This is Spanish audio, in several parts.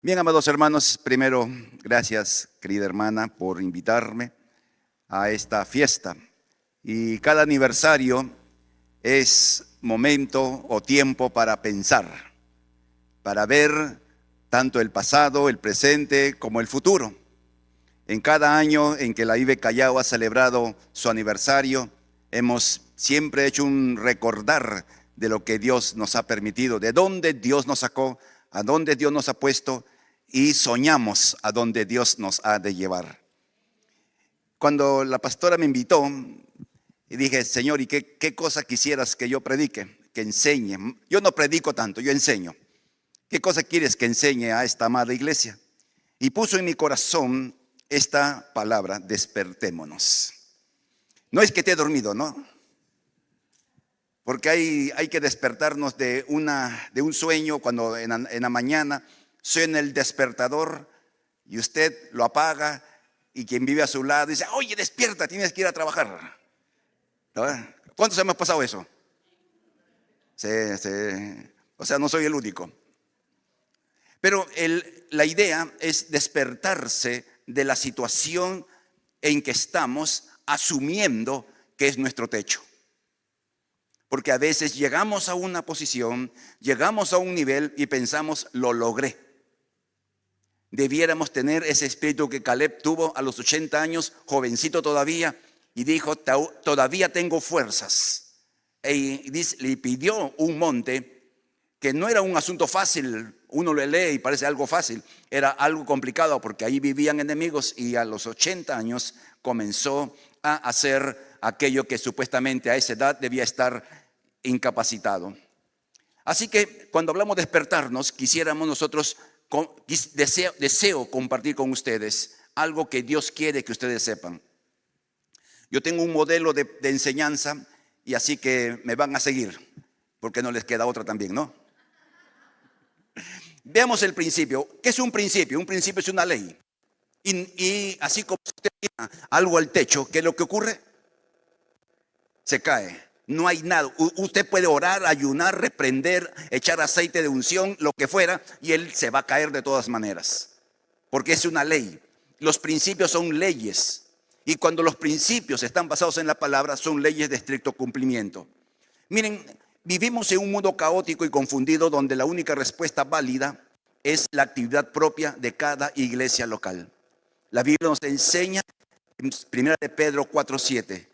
Bien, amados hermanos, primero, gracias, querida hermana, por invitarme a esta fiesta. Y cada aniversario es momento o tiempo para pensar, para ver tanto el pasado, el presente, como el futuro. En cada año en que la IBE Callao ha celebrado su aniversario, hemos siempre hecho un recordar de lo que Dios nos ha permitido, de dónde Dios nos sacó, a dónde Dios nos ha puesto, y soñamos a dónde Dios nos ha de llevar. Cuando la pastora me invitó, y dije, Señor, ¿y qué cosa quisieras que yo predique, que enseñe? Yo no predico tanto, yo enseño. ¿Qué cosa quieres que enseñe a esta amada iglesia? Y puso en mi corazón esta palabra: despertémonos. No es que te he dormido, ¿no? Porque hay que despertarnos de un sueño cuando en la mañana suena el despertador y usted lo apaga, y quien vive a su lado dice, oye, despierta, tienes que ir a trabajar. ¿No? ¿Cuántos hemos pasado eso? Sí. O sea, no soy el único. Pero la idea es despertarse de la situación en que estamos, asumiendo que es nuestro techo. Porque a veces llegamos a una posición, llegamos a un nivel y pensamos, lo logré. Debiéramos tener ese espíritu que Caleb tuvo a los 80 años, jovencito todavía, y dijo, todavía tengo fuerzas. Le pidió un monte que no era un asunto fácil. Uno lo lee y parece algo fácil. Era algo complicado porque ahí vivían enemigos, y a los 80 años comenzó a hacer aquello que supuestamente a esa edad debía estar incapacitado. Así que cuando hablamos de despertarnos, quisiéramos nosotros, deseo compartir con ustedes algo que Dios quiere que ustedes sepan. Yo tengo un modelo de enseñanza, y así que me van a seguir, porque no les queda otra también, ¿no? Veamos el principio. ¿Qué es un principio? Un principio es una ley. Y así como usted tira algo al techo, ¿qué es lo que ocurre? Se cae. No hay nada. Usted puede orar, ayunar, reprender, echar aceite de unción, lo que fuera, y él se va a caer de todas maneras. Porque es una ley. Los principios son leyes. Y cuando los principios están basados en la palabra, son leyes de estricto cumplimiento. Miren, vivimos en un mundo caótico y confundido, donde la única respuesta válida es la actividad propia de cada iglesia local. La Biblia nos enseña en 1 Pedro 4:7,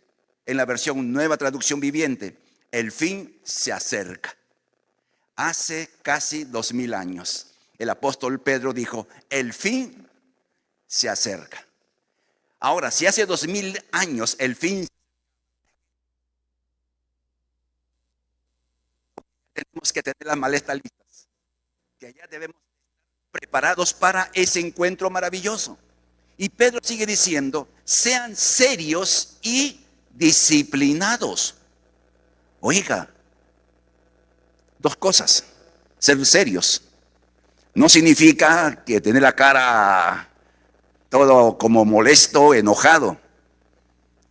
en la versión Nueva Traducción Viviente, el fin se acerca. Hace casi 2000 años, el apóstol Pedro dijo, el fin se acerca. Ahora, si hace 2000 años el fin, tenemos que tener las maletas listas, que allá debemos estar preparados para ese encuentro maravilloso. Y Pedro sigue diciendo, sean serios y disciplinados. Oiga, dos cosas. Ser serios no significa que tener la cara todo como molesto, enojado,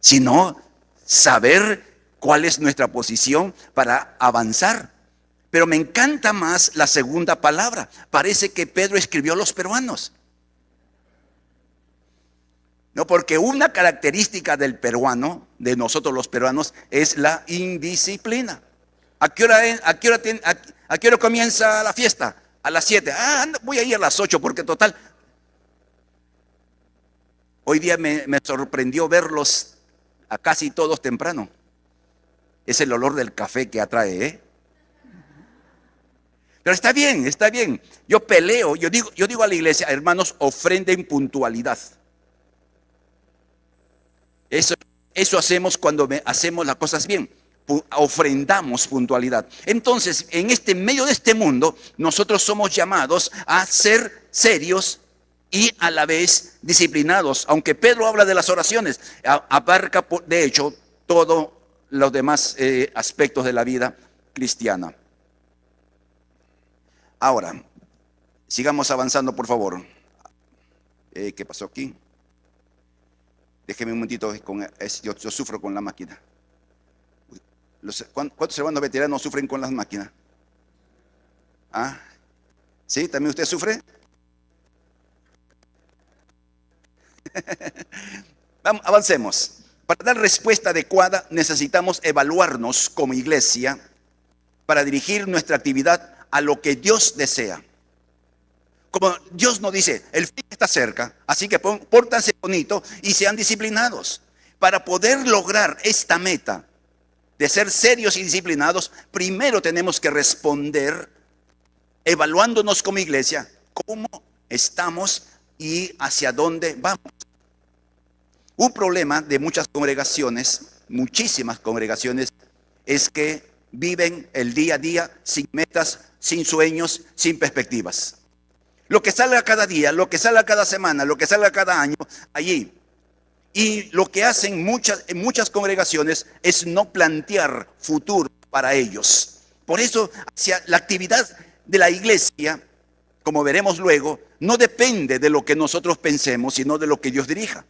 sino saber cuál es nuestra posición para avanzar. Pero me encanta más la segunda palabra. Parece que Pedro escribió a los peruanos. No, porque una característica del peruano, de nosotros los peruanos, es la indisciplina. ¿A qué hora comienza la fiesta? A las 7. Voy a ir a las 8 porque total. Hoy día me sorprendió verlos a casi todos temprano. Es el olor del café que atrae, ¿eh? Pero está bien, está bien. Yo peleo, yo digo a la iglesia, hermanos, ofrenden puntualidad. Eso hacemos cuando hacemos las cosas bien. Ofrendamos puntualidad. Entonces, en medio de este mundo, nosotros somos llamados a ser serios y a la vez disciplinados. Aunque Pedro habla de las oraciones, abarca de hecho todos los demás aspectos de la vida cristiana. Ahora, sigamos avanzando, por favor. ¿Qué pasó aquí? Déjeme un momentito, yo sufro con la máquina. ¿Cuántos hermanos veteranos sufren con las máquinas? ¿Sí? ¿También usted sufre? Vamos, avancemos. Para dar respuesta adecuada necesitamos evaluarnos como iglesia para dirigir nuestra actividad a lo que Dios desea. Como Dios nos dice, el fin está cerca, así que pórtanse bonito y sean disciplinados. Para poder lograr esta meta de ser serios y disciplinados, primero tenemos que responder evaluándonos como iglesia, cómo estamos y hacia dónde vamos. Un problema de muchas congregaciones, muchísimas congregaciones, es que viven el día a día sin metas, sin sueños, sin perspectivas. Lo que salga cada día, lo que salga cada semana, lo que salga cada año, allí. Y lo que hacen en muchas congregaciones es no plantear futuro para ellos. Por eso, hacia la actividad de la iglesia, como veremos luego, no depende de lo que nosotros pensemos, sino de lo que Dios dirija.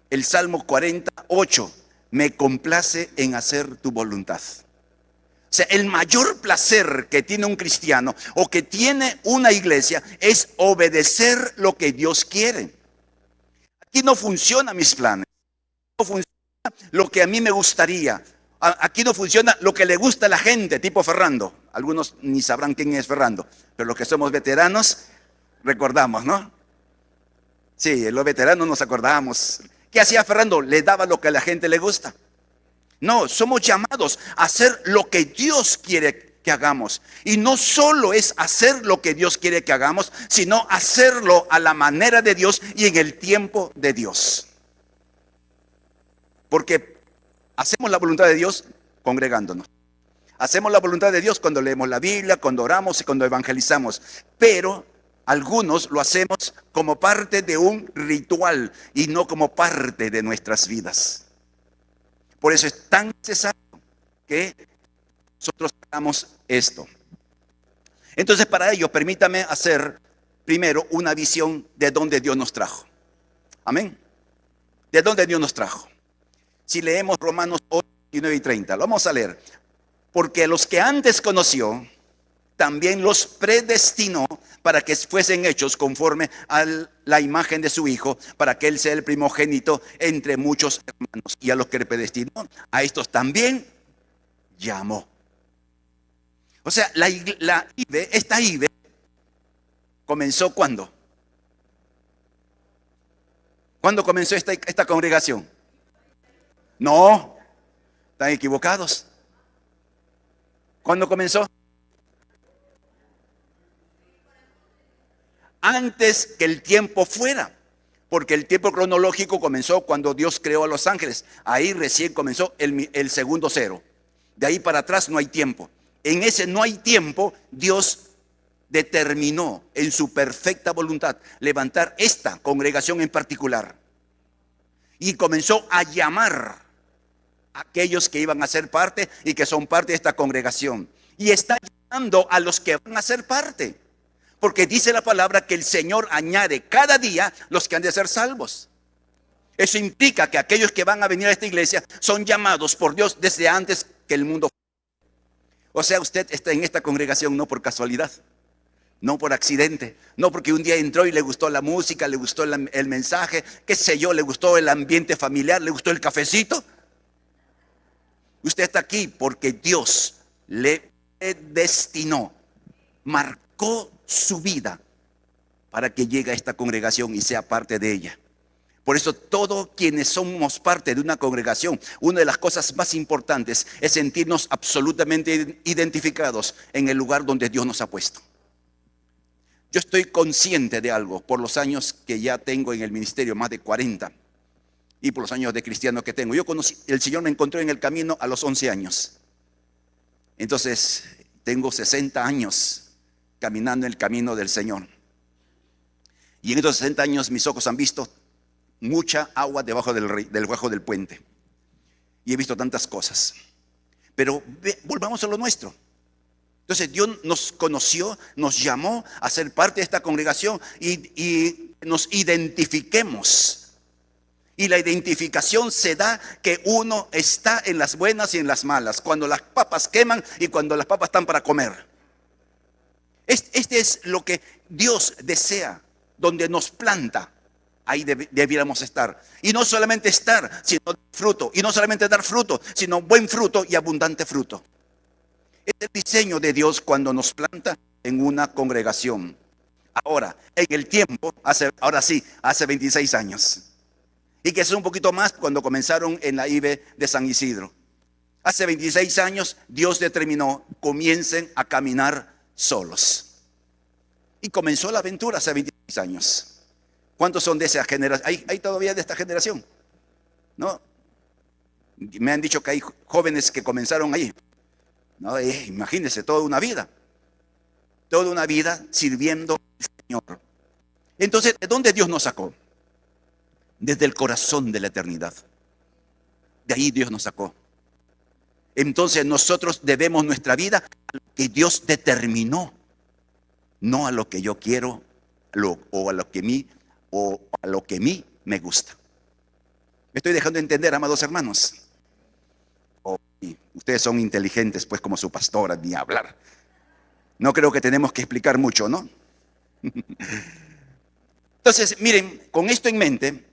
El Salmo 48, me complace en hacer tu voluntad. O sea, el mayor placer que tiene un cristiano o que tiene una iglesia es obedecer lo que Dios quiere. Aquí no funciona mis planes, no funciona lo que a mí me gustaría. Aquí no funciona lo que le gusta a la gente, tipo Ferrando. Algunos ni sabrán quién es Ferrando, pero los que somos veteranos recordamos, ¿no? Sí, los veteranos nos acordamos. ¿Qué hacía Ferrando? Le daba lo que a la gente le gusta. No, somos llamados a hacer lo que Dios quiere que hagamos. Y no solo es hacer lo que Dios quiere que hagamos, sino hacerlo a la manera de Dios y en el tiempo de Dios. Porque hacemos la voluntad de Dios congregándonos. Hacemos la voluntad de Dios cuando leemos la Biblia, cuando oramos y cuando evangelizamos. Pero algunos lo hacemos como parte de un ritual y no como parte de nuestras vidas. Por eso es tan necesario que nosotros hagamos esto. Entonces, para ello, permítame hacer primero una visión de dónde Dios nos trajo. Amén. ¿De dónde Dios nos trajo? Si leemos Romanos 8, 19 y 30, lo vamos a leer. Porque los que antes conoció, también los predestinó para que fuesen hechos conforme a la imagen de su Hijo, para que Él sea el primogénito entre muchos hermanos. Y a los que predestinó, a estos también llamó. O sea, esta IBE comenzó ¿cuándo? ¿Cuándo comenzó esta congregación? No, están equivocados. ¿Cuándo comenzó? Antes que el tiempo fuera, porque el tiempo cronológico comenzó cuando Dios creó a los ángeles. Ahí recién comenzó el segundo cero. De ahí para atrás no hay tiempo. En ese no hay tiempo, Dios determinó en su perfecta voluntad levantar esta congregación en particular. Y comenzó a llamar a aquellos que iban a ser parte y que son parte de esta congregación. Y está llamando a los que van a ser parte. Porque dice la palabra que el Señor añade cada día los que han de ser salvos. Eso implica que aquellos que van a venir a esta iglesia son llamados por Dios desde antes que el mundo. O sea, usted está en esta congregación no por casualidad, no por accidente, no porque un día entró y le gustó la música, le gustó el mensaje, qué sé yo, le gustó el ambiente familiar, le gustó el cafecito. Usted está aquí porque Dios le destinó, marcó su vida para que llegue a esta congregación y sea parte de ella. Por eso todos quienes somos parte de una congregación, una de las cosas más importantes es sentirnos absolutamente identificados en el lugar donde Dios nos ha puesto. Yo estoy consciente de algo por los años que ya tengo en el ministerio, más de 40, y por los años de cristiano que tengo. El Señor me encontró en el camino a los 11 años. Entonces, tengo 60 años caminando en el camino del Señor. Y en estos 60 años mis ojos han visto mucha agua debajo del puente. Y he visto tantas cosas. Pero volvamos a lo nuestro. Entonces Dios nos conoció, nos llamó a ser parte de esta congregación y nos identifiquemos. Y la identificación se da que uno está en las buenas y en las malas, cuando las papas queman y cuando las papas están para comer. Este es lo que Dios desea, donde nos planta. Ahí debiéramos estar. Y no solamente estar, sino dar fruto. Y no solamente dar fruto, sino buen fruto y abundante fruto. Es el diseño de Dios cuando nos planta en una congregación. Ahora, en el tiempo, ahora sí, hace 26 años. Y que es un poquito más cuando comenzaron en la IBE de San Isidro. Hace 26 años Dios determinó, comiencen a caminar solos. Y comenzó la aventura hace 26 años. ¿Cuántos son de esa generación? ¿Hay todavía de esta generación? ¿No? Me han dicho que hay jóvenes que comenzaron ahí. No, imagínense, toda una vida sirviendo al Señor. Entonces, ¿de dónde Dios nos sacó? Desde el corazón de la eternidad. De ahí Dios nos sacó. Entonces nosotros debemos nuestra vida a lo que Dios determinó, no a lo que yo quiero o a lo que a mí me gusta. ¿Me estoy dejando entender, amados hermanos? Ustedes son inteligentes, pues, como su pastora, ni hablar. No creo que tenemos que explicar mucho, ¿no? Entonces, miren, con esto en mente,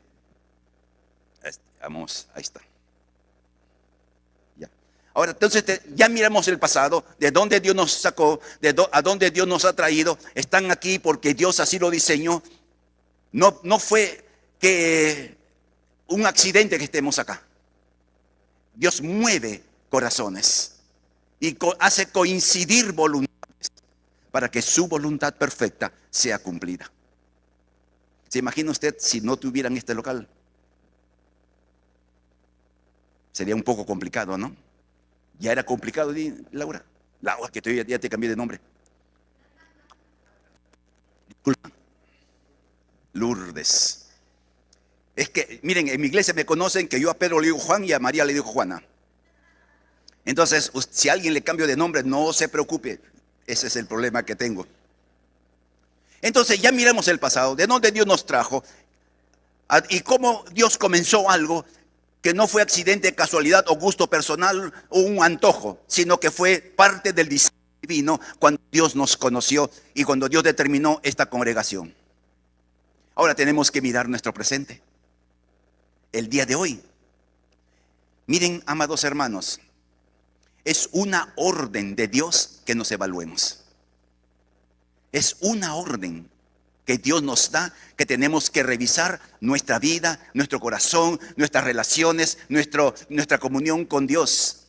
vamos, ahí está. Ya. Ahora, entonces, ya miramos el pasado, de dónde Dios nos sacó, a dónde Dios nos ha traído. Están aquí porque Dios así lo diseñó. No fue que un accidente que estemos acá. Dios mueve corazones y hace coincidir voluntades para que su voluntad perfecta sea cumplida. ¿Se imagina usted si no tuvieran este local? Sería un poco complicado, ¿no? Ya era complicado, Laura. Laura, que ya te cambié de nombre. Disculpa. Lourdes. Es que, miren, en mi iglesia me conocen que yo a Pedro le digo Juan y a María le digo Juana. Entonces, si a alguien le cambio de nombre, no se preocupe. Ese es el problema que tengo. Entonces, ya miramos el pasado, de dónde Dios nos trajo y cómo Dios comenzó algo que no fue accidente, casualidad o gusto personal o un antojo, sino que fue parte del diseño divino cuando Dios nos conoció y cuando Dios determinó esta congregación. Ahora tenemos que mirar nuestro presente, el día de hoy. Miren, amados hermanos, es una orden de Dios que nos evaluemos. Es una orden que Dios nos da, que tenemos que revisar nuestra vida, nuestro corazón, nuestras relaciones, nuestra comunión con Dios.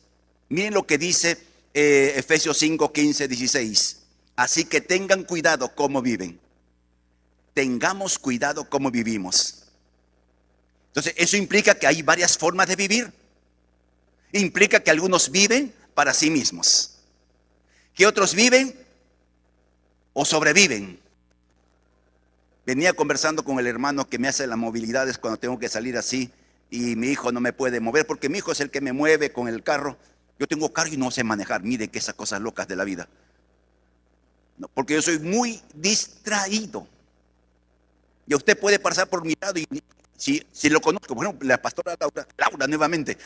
Miren lo que dice Efesios 5, 15, 16. Así que tengan cuidado cómo viven. Tengamos cuidado cómo vivimos. Entonces, eso implica que hay varias formas de vivir. Implica que algunos viven para sí mismos, que otros viven o sobreviven. Venía conversando con el hermano que me hace las movilidades cuando tengo que salir así y mi hijo no me puede mover porque mi hijo es el que me mueve con el carro. Yo tengo carro y no sé manejar. Mire que esas cosas locas de la vida. No, porque yo soy muy distraído. Y usted puede pasar por mi lado y si lo conozco, por ejemplo, la pastora Laura nuevamente.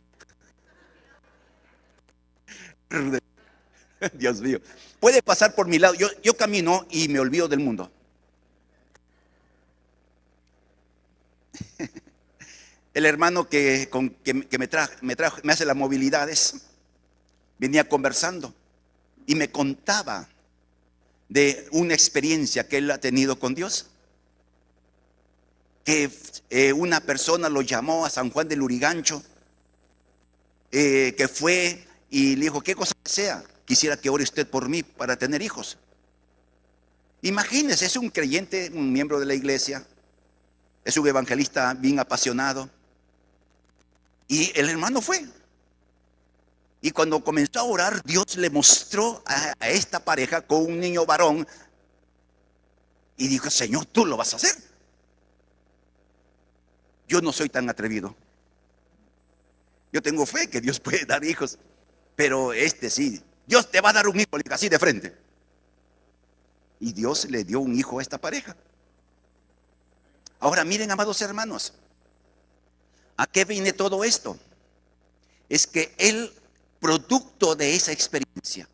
Dios mío. Puede pasar por mi lado. Yo camino y me olvido del mundo. El hermano que me hace las movilidades, venía conversando y me contaba de una experiencia que él ha tenido con Dios. Que una persona lo llamó a San Juan del Lurigancho, que fue y le dijo, qué cosa sea, quisiera que ore usted por mí para tener hijos. Imagínese, es un creyente, un miembro de la iglesia, es un evangelista bien apasionado. Y el hermano fue. Y cuando comenzó a orar, Dios le mostró a esta pareja con un niño varón. Y dijo, Señor, tú lo vas a hacer. Yo no soy tan atrevido. Yo tengo fe que Dios puede dar hijos. Pero sí, Dios te va a dar un hijo, así de frente. Y Dios le dio un hijo a esta pareja. Ahora miren, amados hermanos, ¿a qué viene todo esto? Es que él, producto de esa experiencia,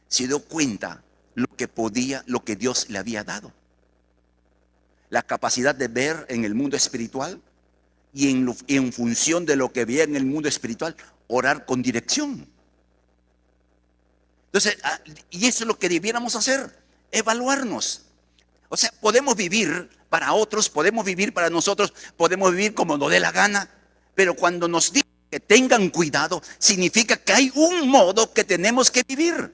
se dio cuenta lo que Dios le había dado. la capacidad de ver en el mundo espiritual y en función de lo que veía en el mundo espiritual, orar con dirección. Entonces, y eso es lo que debiéramos hacer, evaluarnos. O sea, podemos vivir para otros, podemos vivir para nosotros, podemos vivir como nos dé la gana, pero cuando nos dicen que tengan cuidado, significa que hay un modo que tenemos que vivir.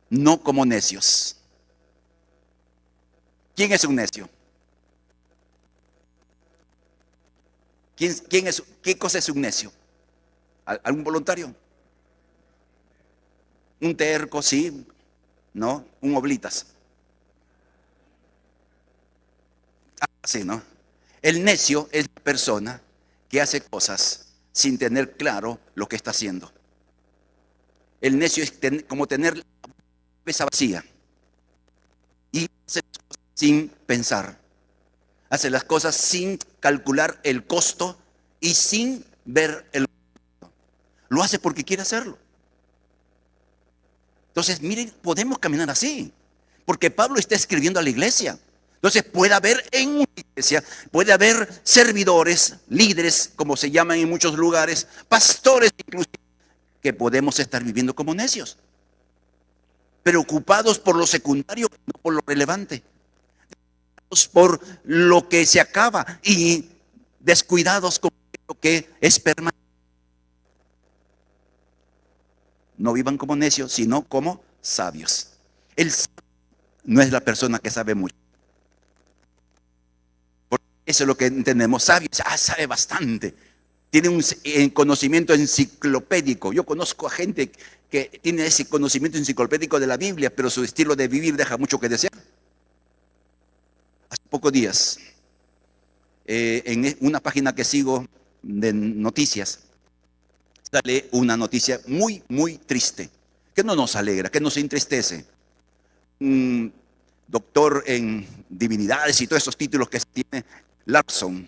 No como necios. ¿Quién es un necio? ¿Qué cosa es un necio? ¿Algún voluntario? Un terco, sí, ¿no? Un oblitas. Así, ¿no? El necio es la persona que hace cosas sin tener claro lo que está haciendo. El necio es como tener la cabeza vacía y hace las cosas sin pensar. Hace las cosas sin calcular el costo y sin ver el costo. Lo hace porque quiere hacerlo. Entonces, miren, podemos caminar así, porque Pablo está escribiendo a la iglesia. Entonces, puede haber en una iglesia, puede haber servidores, líderes, como se llaman en muchos lugares, pastores inclusive, que podemos estar viviendo como necios, preocupados por lo secundario, no por lo relevante, por lo que se acaba y descuidados con lo que es permanente. No vivan como necios, sino como sabios. El sabio no es la persona que sabe mucho. Porque eso es lo que entendemos. Sabio, sabe bastante. Tiene un conocimiento enciclopédico. Yo conozco a gente que tiene ese conocimiento enciclopédico de la Biblia, pero su estilo de vivir deja mucho que desear. Hace pocos días, en una página que sigo de noticias, sale una noticia muy, muy triste, que no nos alegra, que nos entristece. Un doctor en divinidades y todos esos títulos que tiene Larson,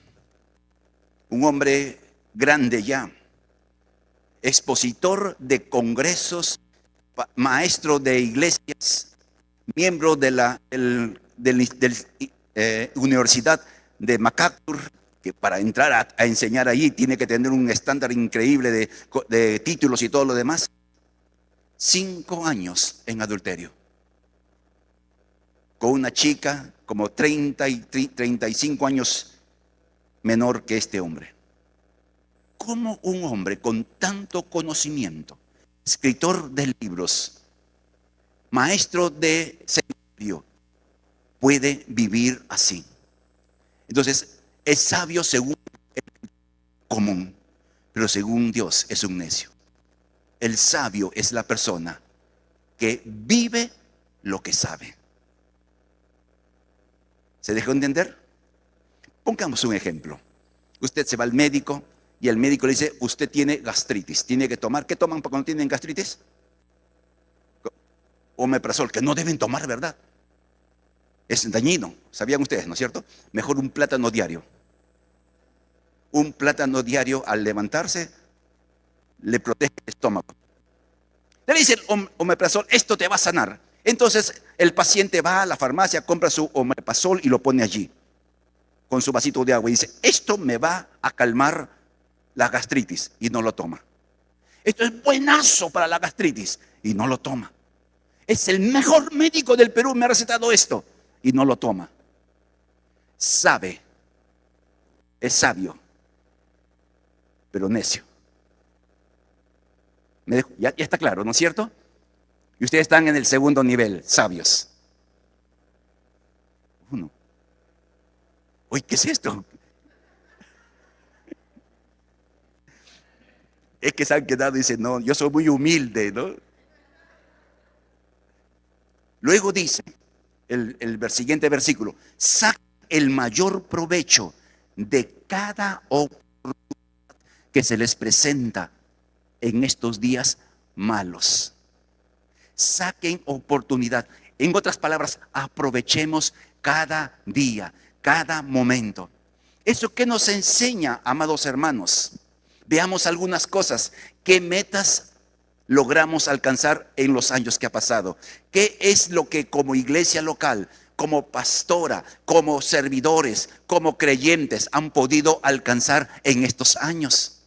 un hombre grande ya, expositor de congresos, maestro de iglesias, miembro de la Universidad de MacArthur, que para entrar a enseñar allí tiene que tener un estándar increíble de títulos y todo lo demás. 5 años en adulterio con una chica como 35 años menor que este hombre. ¿Cómo un hombre con tanto conocimiento, escritor de libros, maestro de seminario, puede vivir así? Entonces, es sabio según el común, pero según Dios es un necio. El sabio es la persona que vive lo que sabe. ¿Se dejó entender? Pongamos un ejemplo. Usted se va al médico y el médico le dice, usted tiene gastritis, tiene que tomar. ¿Qué toman cuando tienen gastritis? Omeprazol, que no deben tomar, ¿verdad? Es dañino, sabían ustedes, ¿no es cierto? Mejor un plátano diario. Un plátano diario al levantarse le protege el estómago. Le dice el omeprazol, esto te va a sanar. Entonces el paciente va a la farmacia, compra su omeprazol y lo pone allí, con su vasito de agua, y dice, esto me va a calmar la gastritis, y no lo toma. Esto es buenazo para la gastritis, y no lo toma. Es el mejor médico del Perú, me ha recetado esto, y no lo toma. Sabe, es sabio, pero necio. Ya está claro, ¿no es cierto? Y ustedes están en el segundo nivel, sabios. Uno. Uy, ¿qué es esto? Es que se han quedado y dicen, no, yo soy muy humilde, ¿no? Luego dice el siguiente versículo, saca el mayor provecho de cada oportunidad que se les presenta en estos días malos. Saquen oportunidad. En otras palabras, aprovechemos cada día, cada momento. ¿Eso qué nos enseña, amados hermanos? Veamos algunas cosas. ¿Qué metas logramos alcanzar en los años que ha pasado? ¿Qué es lo que como iglesia local, como pastora, como servidores, como creyentes han podido alcanzar en estos años?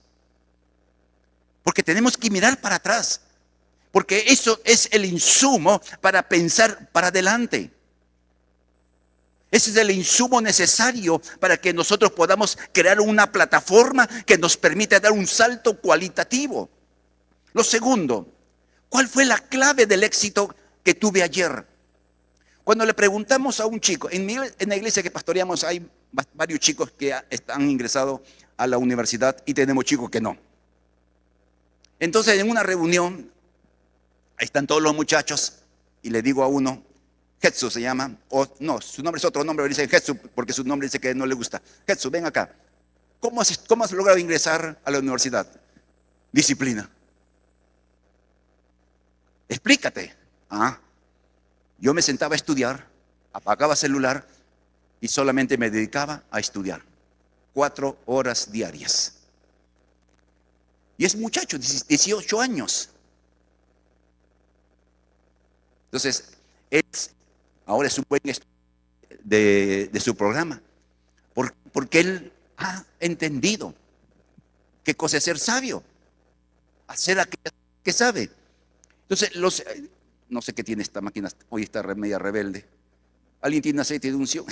Porque tenemos que mirar para atrás, porque eso es el insumo para pensar para adelante. Ese es el insumo necesario para que nosotros podamos crear una plataforma que nos permita dar un salto cualitativo. Lo segundo, ¿cuál fue la clave del éxito que tuve ayer? Cuando le preguntamos a un chico, en la iglesia que pastoreamos hay varios chicos que están ingresados a la universidad y tenemos chicos que no. Entonces en una reunión, ahí están todos los muchachos y le digo a uno, Jesús se llama, o no, su nombre es otro nombre, pero dice Jesús porque su nombre dice que no le gusta. Jesús, ven acá. ¿Cómo has logrado ingresar a la universidad? Disciplina. Explícate. Yo me sentaba a estudiar, apagaba celular y solamente me dedicaba a estudiar. 4 horas diarias. Y es muchacho, 18 años. Entonces, ahora es un buen estudiante de su programa, porque él ha entendido qué cosa es ser sabio, hacer aquello que sabe. Entonces, no sé qué tiene esta máquina, hoy está media rebelde. ¿Alguien tiene aceite de unción?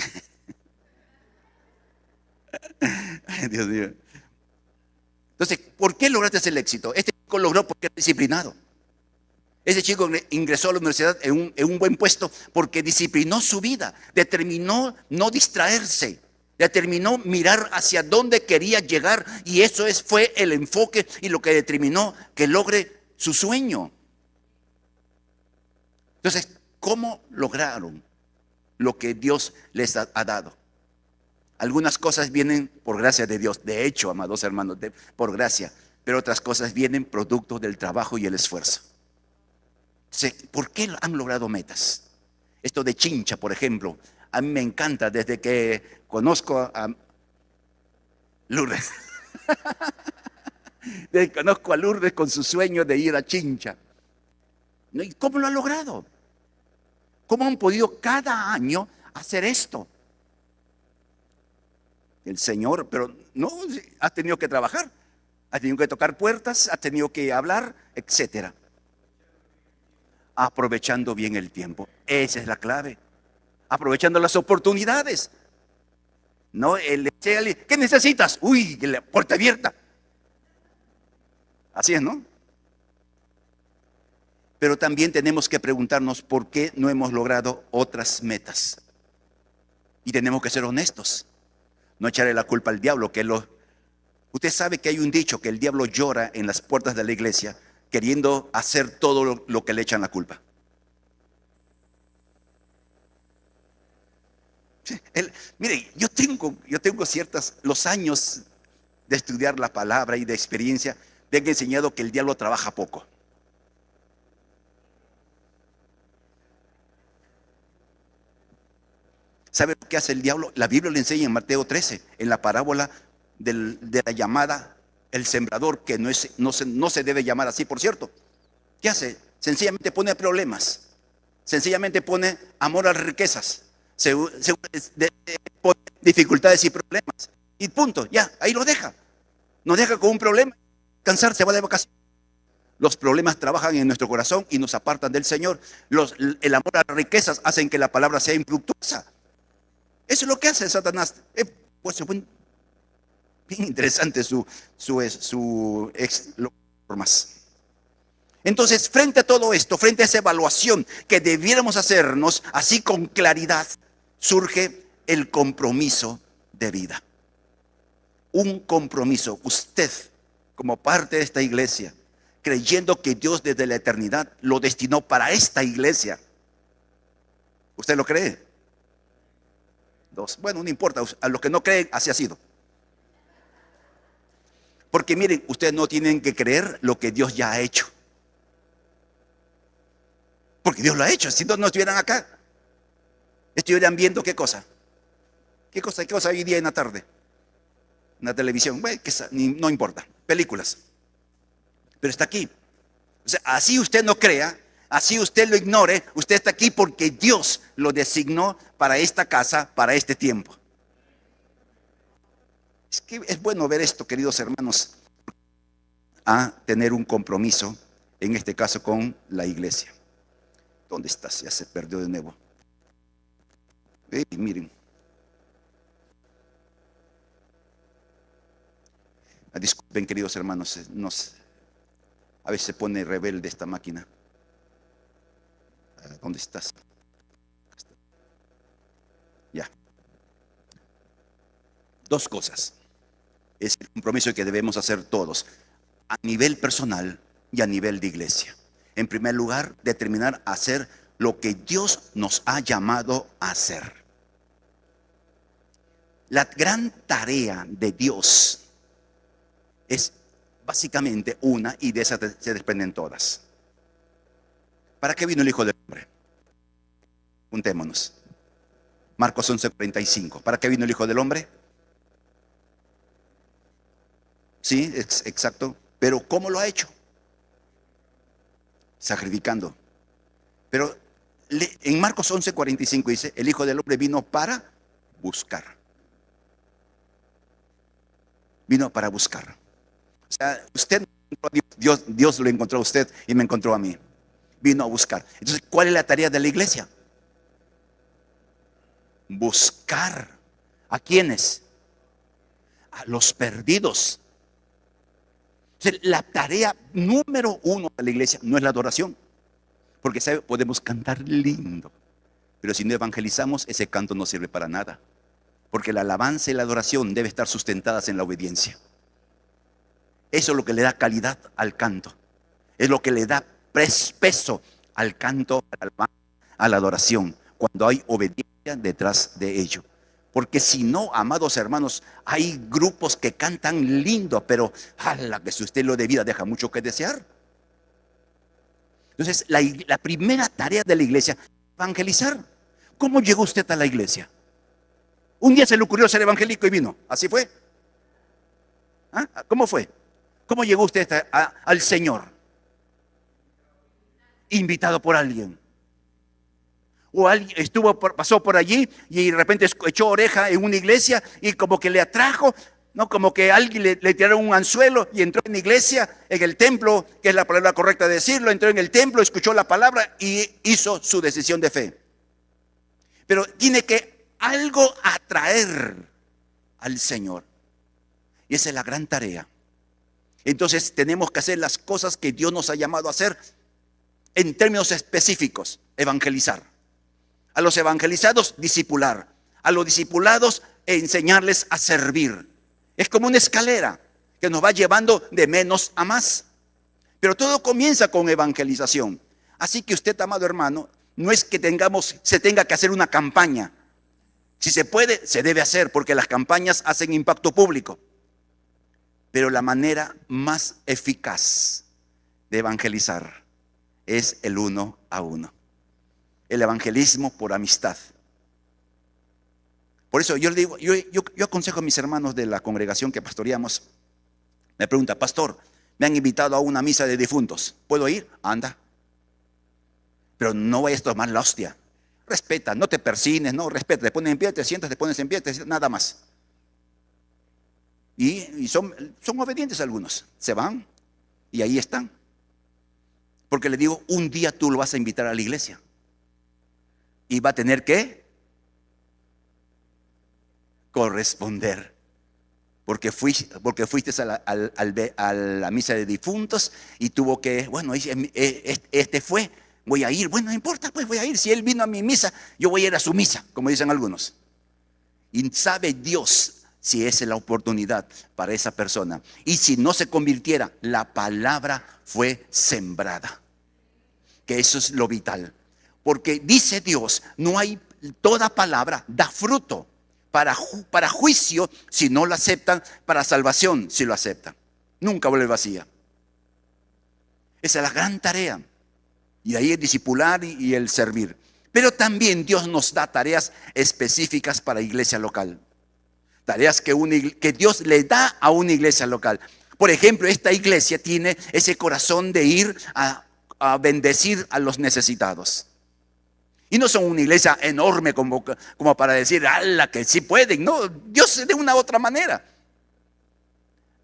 Ay, Dios mío. Entonces, ¿por qué lograste el éxito? Este chico logró porque era disciplinado. Ese chico ingresó a la universidad en un buen puesto porque disciplinó su vida, determinó no distraerse, determinó mirar hacia dónde quería llegar y eso fue el enfoque y lo que determinó que logre su sueño. Entonces, ¿cómo lograron lo que Dios les ha dado? Algunas cosas vienen por gracia de Dios, de hecho, amados hermanos, por gracia, pero otras cosas vienen producto del trabajo y el esfuerzo. ¿Por qué han logrado metas? Esto de Chincha, por ejemplo, a mí me encanta desde que conozco a Lourdes. Desde que conozco a Lourdes con su sueño de ir a Chincha. ¿Y cómo lo ha logrado? ¿Cómo han podido cada año hacer esto? El Señor, pero no, ha tenido que trabajar, ha tenido que tocar puertas, ha tenido que hablar, etcétera. Aprovechando bien el tiempo. Esa es la clave. Aprovechando las oportunidades. No, ¿qué necesitas? Uy, la puerta abierta. Así es, ¿no? Pero también tenemos que preguntarnos por qué no hemos logrado otras metas. Y tenemos que ser honestos. No echarle la culpa al diablo. Usted sabe que hay un dicho que el diablo llora en las puertas de la iglesia queriendo hacer todo lo que le echan la culpa. Mire, yo tengo los años de estudiar la palabra y de experiencia me han enseñado que el diablo trabaja poco. ¿Sabe lo que hace el diablo? La Biblia le enseña en Mateo 13, en la parábola de la llamada el sembrador, que no se debe llamar así, por cierto. ¿Qué hace? Sencillamente pone problemas, sencillamente pone amor a las riquezas, pone dificultades y problemas, y punto, ya, ahí lo deja. Nos deja con un problema, cansarse, va de vacaciones. Los problemas trabajan en nuestro corazón y nos apartan del Señor. El amor a las riquezas hacen que la palabra sea infructuosa. Eso es lo que hace Satanás. Pues bien interesante formas. Entonces, frente a todo esto, frente a esa evaluación que debiéramos hacernos, así con claridad, surge el compromiso de vida. Un compromiso. Usted, como parte de esta iglesia, creyendo que Dios desde la eternidad lo destinó para esta iglesia. ¿Usted lo cree? Bueno, no importa, a los que no creen, así ha sido. Porque miren, ustedes no tienen que creer lo que Dios ya ha hecho. Porque Dios lo ha hecho, si no estuvieran acá. Estuvieran viendo qué cosa. ¿Qué cosa hoy día en la tarde? En la televisión, bueno, no importa, películas. Pero está aquí. O sea, así usted no crea, así usted lo ignore, usted está aquí porque Dios lo designó para esta casa, para este tiempo. Es que es bueno ver esto, queridos hermanos, a tener un compromiso, en este caso con la iglesia. ¿Dónde estás? Ya se perdió de nuevo. Miren. Disculpen, queridos hermanos, a veces se pone rebelde esta máquina. ¿Dónde estás? Ya. Dos cosas. Es el compromiso que debemos hacer todos, a nivel personal y a nivel de iglesia. En primer lugar, determinar hacer lo que Dios nos ha llamado a hacer. La gran tarea de Dios es básicamente una, y de esa se desprenden todas. ¿Para qué vino el Hijo del Hombre? Preguntémonos. Marcos 11:45. ¿Para qué vino el Hijo del Hombre? Sí, es exacto. Pero ¿cómo lo ha hecho? Sacrificando. Pero en Marcos 11:45 dice, el Hijo del Hombre vino para buscar. Vino para buscar. O sea, usted no encontró a Dios lo encontró a usted y me encontró a mí. Vino a buscar. Entonces, ¿cuál es la tarea de la iglesia? Buscar. ¿A quiénes? A los perdidos. Entonces, la tarea número uno de la iglesia no es la adoración. Porque ¿sabe? Podemos cantar lindo, pero si no evangelizamos, ese canto no sirve para nada. Porque la alabanza y la adoración deben estar sustentadas en la obediencia. Eso es lo que le da calidad al canto. Es lo que le da peso al canto, a la adoración, cuando hay obediencia detrás de ello. Porque si no, amados hermanos, hay grupos que cantan lindo, pero ¡ala! Que su estilo de vida deja mucho que desear. Entonces, la primera tarea de la iglesia es evangelizar. ¿Cómo llegó usted a la iglesia? Un día se le ocurrió ser evangélico y vino. ¿Así fue? ¿Ah? ¿Cómo fue? ¿Cómo llegó usted al Señor? Invitado por alguien. O alguien pasó por allí y de repente echó oreja en una iglesia y como que le atrajo, ¿no? Como que alguien le tiraron un anzuelo y entró en la iglesia, en el templo, que es la palabra correcta de decirlo, entró en el templo, escuchó la palabra y hizo su decisión de fe. Pero tiene que algo atraer al Señor. Y esa es la gran tarea. Entonces tenemos que hacer las cosas que Dios nos ha llamado a hacer en términos específicos. Evangelizar. A los evangelizados, discipular. A los discipulados, enseñarles a servir. Es como una escalera que nos va llevando de menos a más. Pero todo comienza con evangelización. Así que usted, amado hermano, no es que se tenga que hacer una campaña. Si se puede, se debe hacer, porque las campañas hacen impacto público. Pero la manera más eficaz de evangelizar es el uno a uno. El evangelismo por amistad. Por eso yo le digo, yo aconsejo a mis hermanos de la congregación que pastoreamos. Me pregunta, pastor, me han invitado a una misa de difuntos. ¿Puedo ir? Anda. Pero no vayas a tomar la hostia. Respeta, no te persines, no, respeta. Te pones en pie, te sientas, te pones en pie, nada más. Y son obedientes algunos. Se van y ahí están. Porque le digo, un día tú lo vas a invitar a la iglesia. Y va a tener que corresponder. Porque fuiste a la misa de difuntos y tuvo que, bueno, este fue, voy a ir. Bueno, no importa, pues voy a ir. Si él vino a mi misa, yo voy a ir a su misa, como dicen algunos. Y sabe Dios si esa es la oportunidad para esa persona. Y si no se convirtiera, la palabra fue sembrada. Que eso es lo vital. Porque dice Dios, no hay, toda palabra da fruto. Para juicio si no lo aceptan, para salvación si lo aceptan. Nunca vuelve vacía. Esa es la gran tarea. Y ahí el discipular y el servir. Pero también Dios nos da tareas específicas para iglesia local. Tareas que Dios le da a una iglesia local. Por ejemplo, esta iglesia tiene ese corazón de ir a bendecir a los necesitados. Y no son una iglesia enorme como para decir, ¡ala, que sí pueden! No, Dios de una u otra manera.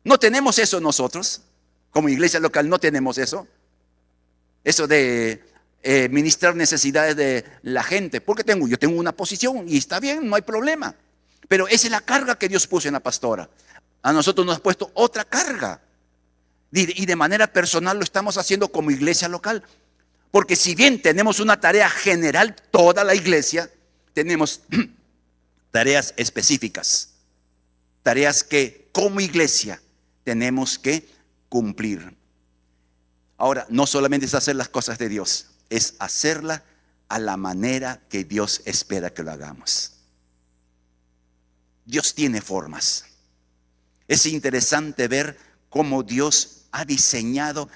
No tenemos eso nosotros. Como iglesia local no tenemos eso. Eso de ministrar necesidades de la gente. Porque yo tengo una posición y está bien, no hay problema. Pero esa es la carga que Dios puso en la pastora. A nosotros nos ha puesto otra carga. Y de manera personal lo estamos haciendo como iglesia local. Porque si bien tenemos una tarea general, toda la iglesia, tenemos tareas específicas. Tareas que como iglesia tenemos que cumplir. Ahora, no solamente es hacer las cosas de Dios, es hacerlas a la manera que Dios espera que lo hagamos. Dios tiene formas. Es interesante ver cómo Dios ha diseñado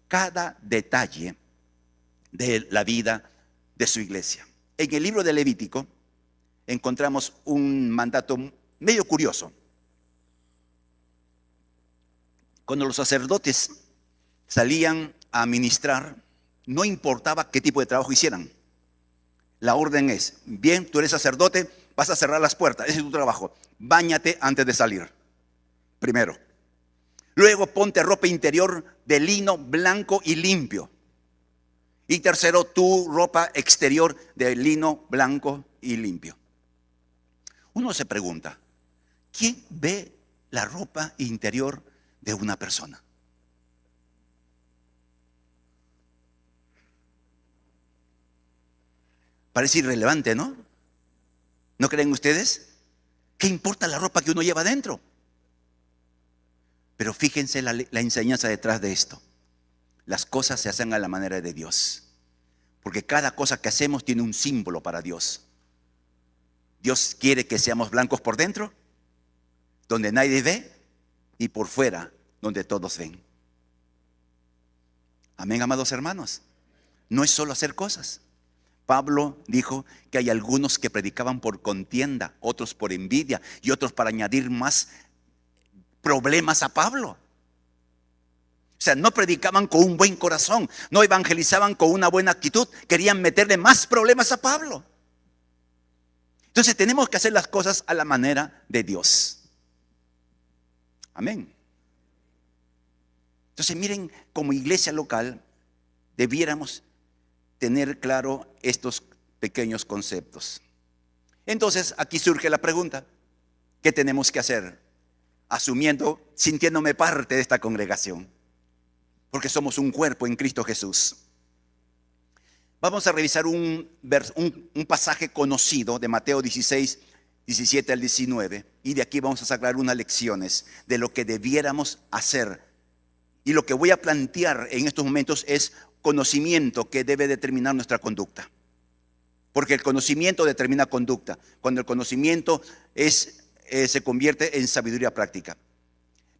cada detalle de la vida de su iglesia. En el libro de Levítico encontramos un mandato medio curioso. Cuando los sacerdotes salían a ministrar, no importaba qué tipo de trabajo hicieran. La orden es, bien, tú eres sacerdote, vas a cerrar las puertas, ese es tu trabajo. Báñate antes de salir, primero. Luego ponte ropa interior de lino blanco y limpio. Y tercero, tu ropa exterior de lino blanco y limpio. Uno se pregunta, ¿quién ve la ropa interior de una persona? Parece irrelevante, ¿no? ¿No creen ustedes? ¿Qué importa la ropa que uno lleva adentro? Pero fíjense la enseñanza detrás de esto. Las cosas se hacen a la manera de Dios. Porque cada cosa que hacemos tiene un símbolo para Dios. Dios quiere que seamos blancos por dentro, donde nadie ve, y por fuera, donde todos ven. Amén, amados hermanos. No es solo hacer cosas. Pablo dijo que hay algunos que predicaban por contienda, otros por envidia y otros para añadir más problemas a Pablo. O sea, no predicaban con un buen corazón, no evangelizaban con una buena actitud, querían meterle más problemas a Pablo. Entonces tenemos que hacer las cosas a la manera de Dios. Amén. Entonces miren, como iglesia local debiéramos tener claro estos pequeños conceptos. Entonces aquí surge la pregunta, ¿qué tenemos que hacer? Sintiéndome parte de esta congregación, porque somos un cuerpo en Cristo Jesús. Vamos a revisar un pasaje conocido de Mateo 16, 17 al 19, y de aquí vamos a sacar unas lecciones de lo que debiéramos hacer. Y lo que voy a plantear en estos momentos es conocimiento que debe determinar nuestra conducta. Porque el conocimiento determina conducta. Cuando el conocimiento se convierte en sabiduría práctica.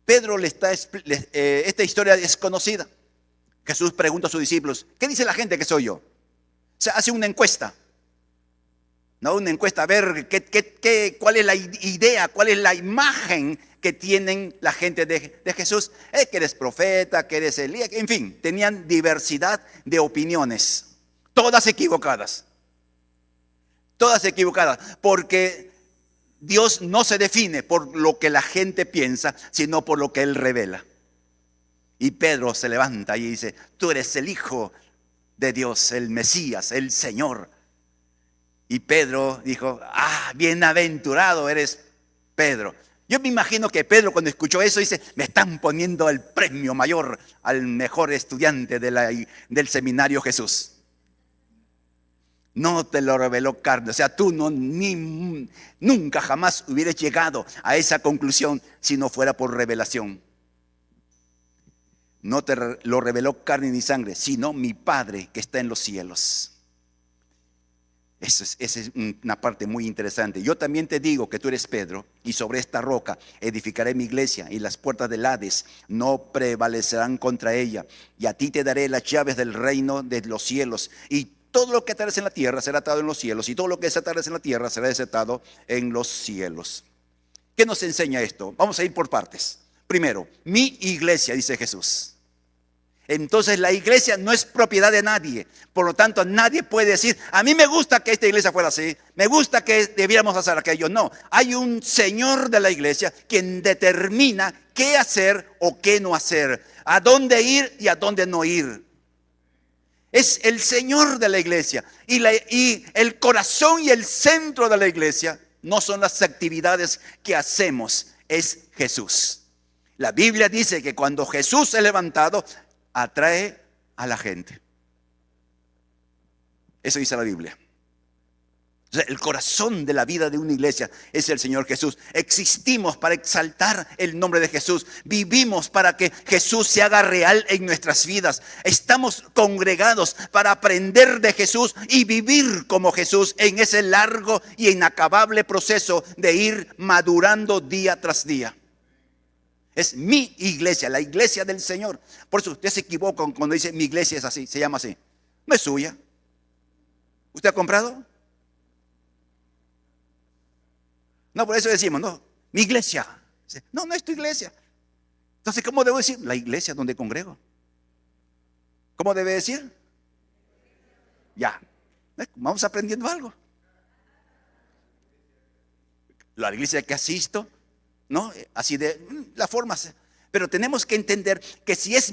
Pedro esta historia es conocida. Jesús pregunta a sus discípulos, ¿qué dice la gente que soy yo? O sea, hace una encuesta. No, una encuesta a ver cuál es la idea, cuál es la imagen que tienen la gente de Jesús. Que eres profeta, que eres Elías, en fin, tenían diversidad de opiniones, todas equivocadas. Todas equivocadas, porque Dios no se define por lo que la gente piensa, sino por lo que Él revela. Y Pedro se levanta y dice, tú eres el Hijo de Dios, el Mesías, el Señor. Y Pedro dijo, bienaventurado eres Pedro. Yo me imagino que Pedro cuando escuchó eso dice, me están poniendo el premio mayor al mejor estudiante del seminario Jesús. No te lo reveló carne, o sea, tú nunca jamás hubieras llegado a esa conclusión si no fuera por revelación. No te lo reveló carne ni sangre, sino mi Padre que está en los cielos. Esa es una parte muy interesante. Yo también te digo que tú eres Pedro, y sobre esta roca edificaré mi iglesia, y las puertas del Hades no prevalecerán contra ella. Y a ti te daré las llaves del reino de los cielos. Y todo lo que atares en la tierra será atado en los cielos, y todo lo que desatares en la tierra será desatado en los cielos. ¿Qué nos enseña esto? Vamos a ir por partes. Primero, mi iglesia, dice Jesús. Entonces la iglesia no es propiedad de nadie. Por lo tanto, nadie puede decir, a mí me gusta que esta iglesia fuera así, me gusta que debiéramos hacer aquello. No, hay un Señor de la iglesia quien determina qué hacer o qué no hacer, a dónde ir y a dónde no ir. Es el Señor de la iglesia. Y el corazón y el centro de la iglesia no son las actividades que hacemos, es Jesús. La Biblia dice que cuando Jesús es levantado, atrae a la gente. Eso dice la Biblia. O sea, el corazón de la vida de una iglesia es el Señor Jesús. Existimos para exaltar el nombre de Jesús. Vivimos para que Jesús se haga real en nuestras vidas. Estamos congregados para aprender de Jesús y vivir como Jesús en ese largo y inacabable proceso de ir madurando día tras día. Es mi iglesia, la iglesia del Señor. Por eso usted se equivoca cuando dice mi iglesia es así, se llama así. No es suya. ¿Usted ha comprado? No, por eso decimos, no, mi iglesia. No, no es tu iglesia. Entonces, ¿cómo debo decir? La iglesia donde congrego. ¿Cómo debe decir? Ya, vamos aprendiendo algo. La iglesia que asisto, ¿no? Así de la forma. Pero tenemos que entender que si es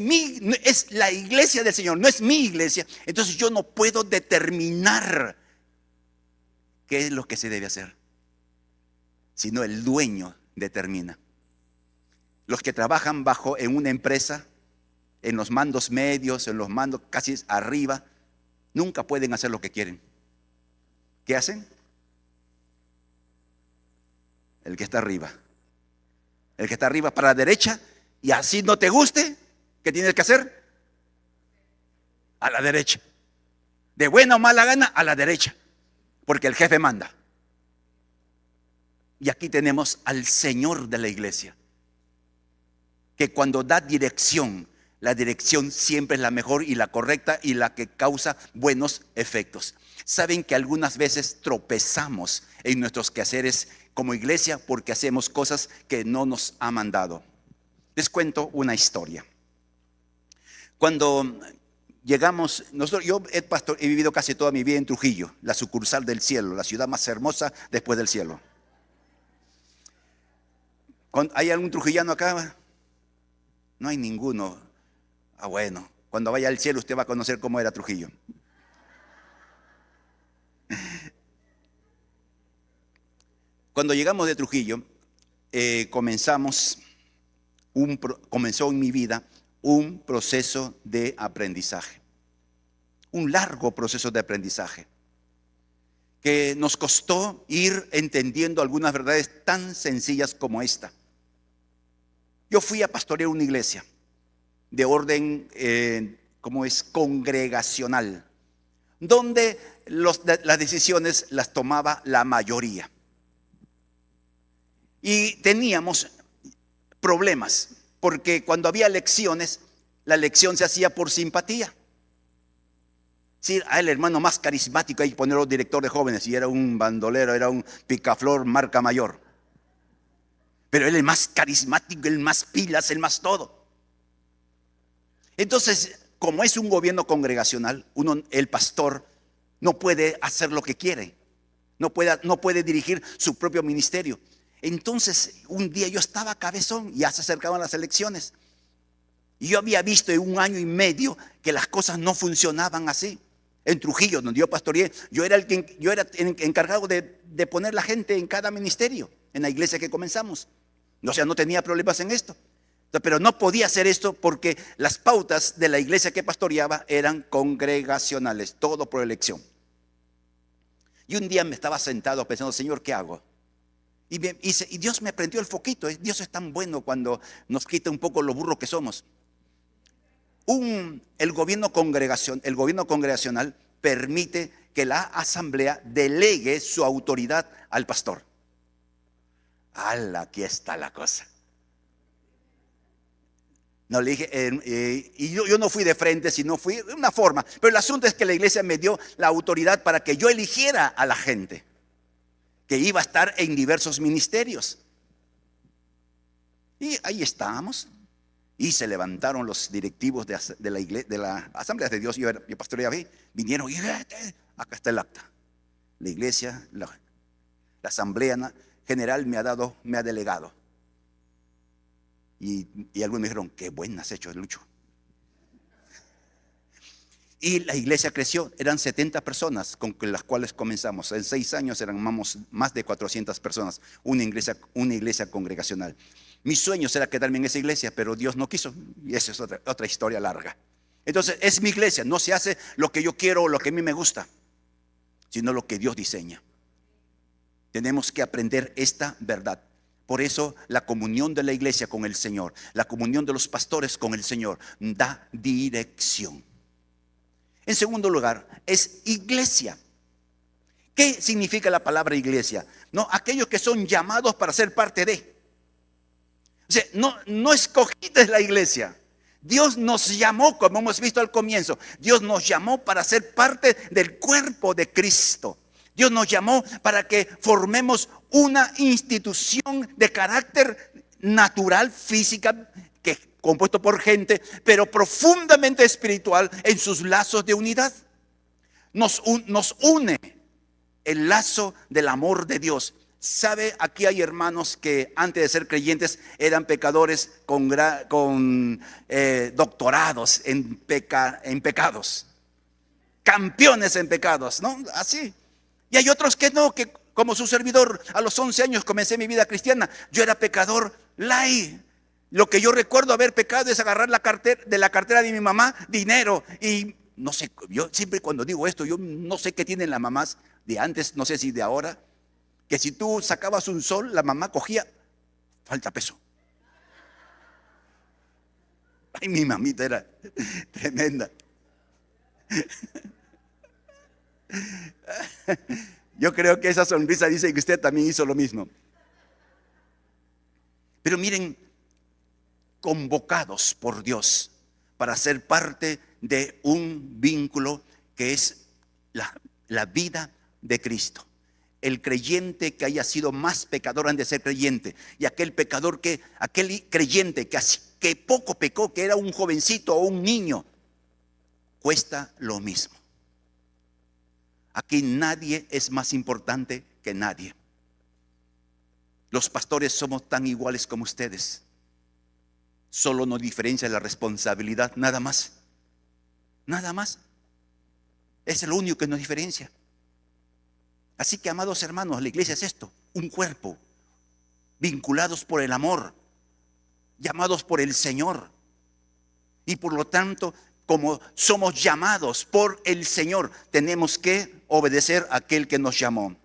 la iglesia del Señor, no es mi iglesia, entonces yo no puedo determinar qué es lo que se debe hacer, sino el dueño determina. Los que trabajan en una empresa, en los mandos medios, en los mandos casi arriba, nunca pueden hacer lo que quieren. ¿Qué hacen? El que está arriba. El que está arriba para la derecha, y así no te guste, ¿qué tienes que hacer? A la derecha. De buena o mala gana, a la derecha. Porque el jefe manda. Y aquí tenemos al Señor de la iglesia, que cuando da dirección, la dirección siempre es la mejor y la correcta y la que causa buenos efectos. Saben que algunas veces tropezamos en nuestros quehaceres como iglesia porque hacemos cosas que no nos ha mandado. Les cuento una historia. Cuando llegamos, yo he vivido casi toda mi vida en Trujillo, la sucursal del cielo, la ciudad más hermosa después del cielo. ¿Hay algún trujillano acá? No hay ninguno. Ah, bueno, cuando vaya al cielo usted va a conocer cómo era Trujillo. Cuando llegamos de Trujillo, comenzó en mi vida un proceso de aprendizaje. Un largo proceso de aprendizaje que nos costó ir entendiendo algunas verdades tan sencillas como esta. Yo fui a pastorear una iglesia de orden, congregacional, donde las decisiones las tomaba la mayoría. Y teníamos problemas, porque cuando había elecciones, la elección se hacía por simpatía. Sí, el hermano más carismático hay que ponerlo director de jóvenes, y era un bandolero, era un picaflor marca mayor. Pero él es el más carismático, el más pilas, el más todo. Entonces, como es un gobierno congregacional, el pastor no puede hacer lo que quiere, no puede dirigir su propio ministerio. Entonces, un día yo estaba cabezón, ya se acercaban las elecciones, y yo había visto en 1 año y medio que las cosas no funcionaban así. En Trujillo, donde yo pastoreé, yo era encargado de poner la gente en cada ministerio, en la iglesia que comenzamos. O sea, no tenía problemas en esto. Pero no podía hacer esto porque las pautas de la iglesia que pastoreaba eran congregacionales, todo por elección. Y un día me estaba sentado pensando, Señor, ¿qué hago? Y Dios me prendió el foquito. Dios es tan bueno cuando nos quita un poco lo burro que somos. El gobierno congregacional permite que la asamblea delegue su autoridad al pastor. ¡Hala! Aquí está la cosa. No le dije, y yo no fui de frente, sino fui de una forma. Pero el asunto es que la iglesia me dio la autoridad para que yo eligiera a la gente que iba a estar en diversos ministerios. Y ahí estábamos. Y se levantaron los directivos de la iglesia, de la Asamblea de Dios. Yo pastoreaba ahí. Vinieron y acá está el acta. La iglesia, la asamblea general me ha delegado. Y algunos me dijeron, qué buen has hecho, Lucho. Y la iglesia creció, eran 70 personas con las cuales comenzamos. En 6 años eran más de 400 personas, una iglesia congregacional. Mi sueño era quedarme en esa iglesia, pero Dios no quiso. Y esa es otra historia larga. Entonces, es mi iglesia, no se hace lo que yo quiero o lo que a mí me gusta, sino lo que Dios diseña. Tenemos que aprender esta verdad. Por eso la comunión de la iglesia con el Señor, la comunión de los pastores con el Señor, da dirección. En segundo lugar, es iglesia. ¿Qué significa la palabra iglesia? No, aquellos que son llamados para ser parte de. O sea, no escogiste la iglesia. Dios nos llamó, como hemos visto al comienzo, Dios nos llamó para ser parte del cuerpo de Cristo. Dios nos llamó para que formemos una institución de carácter natural, física, que es compuesto por gente, pero profundamente espiritual en sus lazos de unidad. Nos une el lazo del amor de Dios. ¿Sabe? Aquí hay hermanos que antes de ser creyentes eran pecadores con doctorados en pecados, campeones en pecados, ¿no? Así. Y hay otros que no, que como su servidor, a los 11 años comencé mi vida cristiana. Yo era pecador light. Lo que yo recuerdo haber pecado es agarrar de la cartera de mi mamá dinero. Y no sé, yo siempre cuando digo esto, yo no sé qué tienen las mamás de antes, no sé si de ahora, que si tú sacabas un sol, la mamá cogía, falta peso. Ay, mi mamita era tremenda. Yo creo que esa sonrisa dice que usted también hizo lo mismo. Pero miren, convocados por Dios para ser parte de un vínculo que es la vida de Cristo. El creyente que haya sido más pecador antes de ser creyente, y aquel creyente que poco pecó, que era un jovencito o un niño, cuesta lo mismo. Aquí nadie es más importante que nadie. Los pastores somos tan iguales como ustedes. Solo nos diferencia la responsabilidad, nada más. Nada más. Es lo único que nos diferencia. Así que, amados hermanos, la iglesia es esto, un cuerpo, vinculados por el amor, llamados por el Señor. Y por lo tanto, como somos llamados por el Señor, tenemos que obedecer a aquel que nos llamó.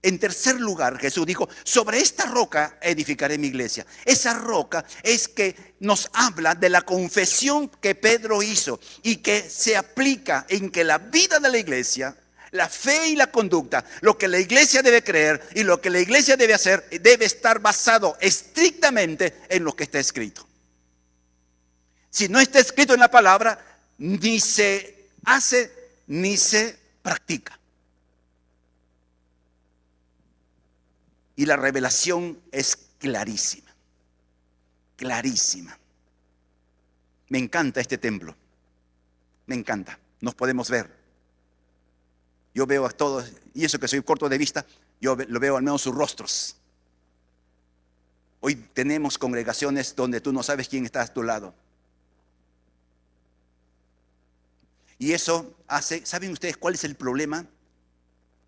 En tercer lugar, Jesús dijo, sobre esta roca edificaré mi iglesia. Esa roca es que nos habla de la confesión que Pedro hizo y que se aplica en que la vida de la iglesia, la fe y la conducta, lo que la iglesia debe creer y lo que la iglesia debe hacer, debe estar basado estrictamente en lo que está escrito. Si no está escrito en la palabra, ni se hace ni se practica. Y la revelación es clarísima, clarísima. Me encanta este templo, me encanta, nos podemos ver. Yo veo a todos, y eso que soy corto de vista, yo lo veo al menos sus rostros. Hoy tenemos congregaciones donde tú no sabes quién está a tu lado. Y eso hace, ¿saben ustedes cuál es el problema?